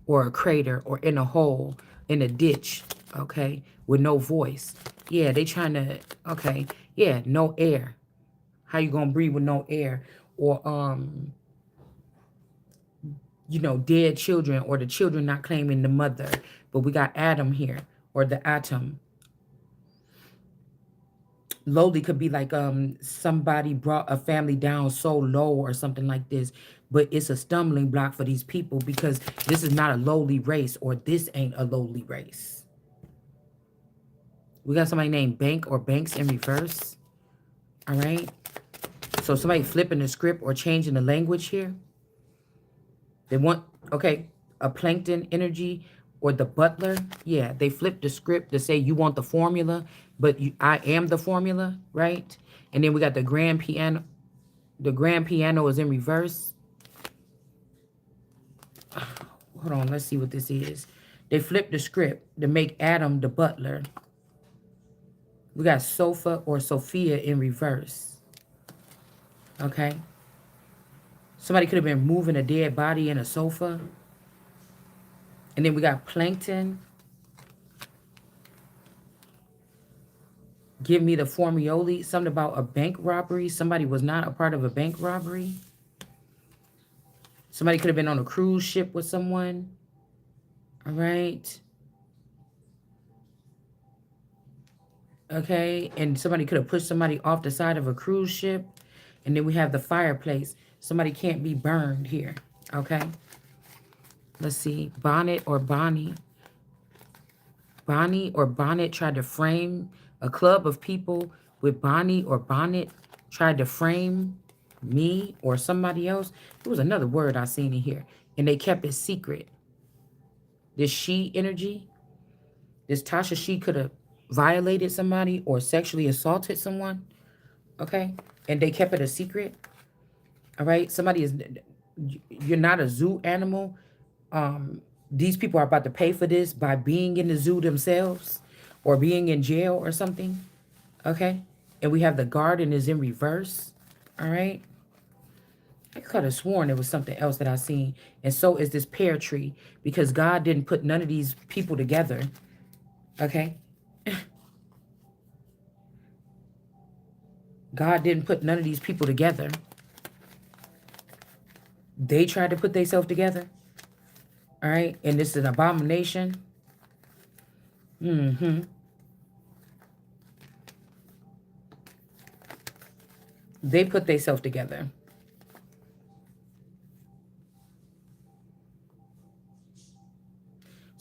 Or a crater. Or in a hole. In a ditch. Okay. With no voice. Yeah, they trying to, okay. Yeah, no air. How you gonna breathe with no air? Or, you know, dead children. Or the children not claiming the mother. But we got Adam here. Or the atom. Lowly could be like somebody brought a family down so low or something like this, but it's a stumbling block for these people because this is not a lowly race, or this ain't a lowly race. We got somebody named Bank or Banks in reverse. All right. So somebody flipping the script or changing the language here. They want, okay, a plankton energy or the butler. Yeah, they flip the script to say you want the formula, but I am the formula, right? And then we got the grand piano. The grand piano is in reverse. Hold on, let's see what this is. They flip the script to make Adam the butler. We got Sofa or Sophia in reverse. Okay. Somebody could have been moving a dead body in a sofa. And then we got Plankton. Give me the Formioli. Something about a bank robbery. Somebody was not a part of a bank robbery. Somebody could have been on a cruise ship with someone. All right. Okay. And somebody could have pushed somebody off the side of a cruise ship. And then we have the fireplace. Somebody can't be burned here. Okay. Let's see. Bonnet or Bonnie. Bonnie or Bonnet tried to frame a club of people with Bonnie or Bonnet tried to frame me or somebody else. There was another word I seen in here. And they kept it secret. This she energy. This Tasha she could have violated somebody or sexually assaulted someone. Okay. And they kept it a secret. All right. Somebody is, you're not a zoo animal. These people are about to pay for this by being in the zoo themselves or being in jail or something. Okay. And we have the garden is in reverse. All right. I could have sworn there was something else that I seen. And so is this pear tree, because God didn't put none of these people together. Okay. God didn't put none of these people together. They tried to put themselves together. All right. And this is an abomination. They put themselves together.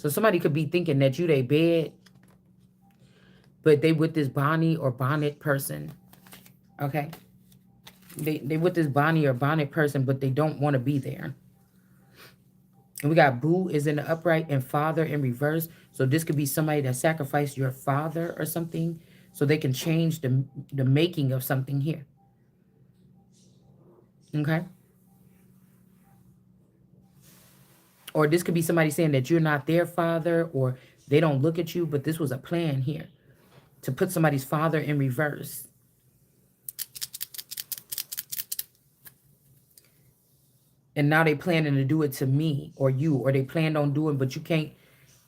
So somebody could be thinking that you they bed, but they with this Bonnie or Bonnet person. Okay. They with this Bonnie or Bonnet person, but they don't want to be there. And we got Boo is in the upright and father in reverse. So this could be somebody that sacrificed your father or something so they can change the making of something here. Okay. Or this could be somebody saying that you're not their father or they don't look at you, but this was a plan here to put somebody's father in reverse. And now they planning to do it to me or you, or they planned on doing, but you can't,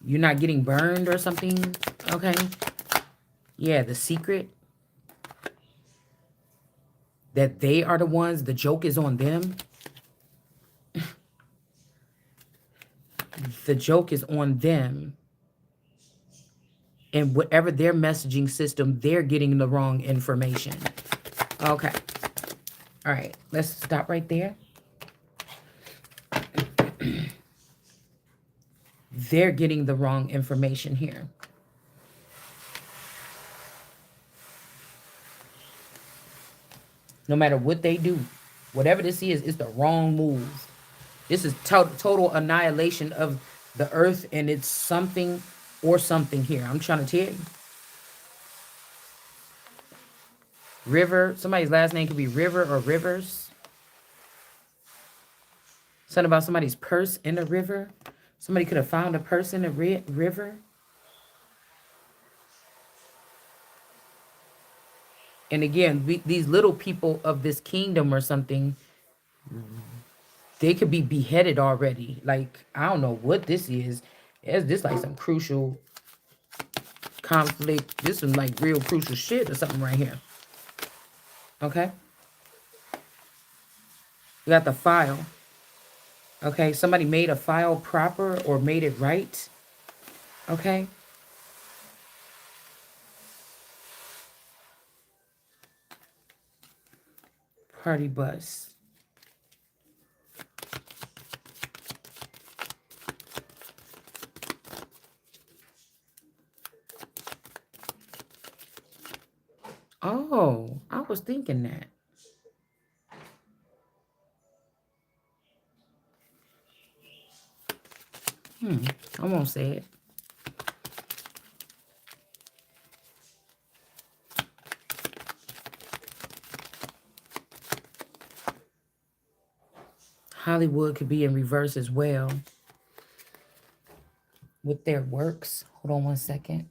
you're not getting burned or something. Okay. Yeah, the secret that they are the ones, the joke is on them. The joke is on them. And whatever their messaging system, they're getting the wrong information. Okay. All right. Let's stop right there. They're getting the wrong information here. No matter what they do, whatever this is, it's the wrong move. This is total annihilation of the earth, and it's something or something here. I'm trying to tell you. River, somebody's last name could be River or Rivers. Something about somebody's purse in the river. Somebody could have found a purse in the river. And again, these little people of this kingdom or something, they could be beheaded already. Like, I don't know what this is. Is this like some crucial conflict? This is like real crucial shit or something right here. Okay. You got the file. Okay. Somebody made a file proper or made it right. Okay. Party bus. Oh, I was thinking that. I won't say it. Hollywood could be in reverse as well with their works. Hold on one second.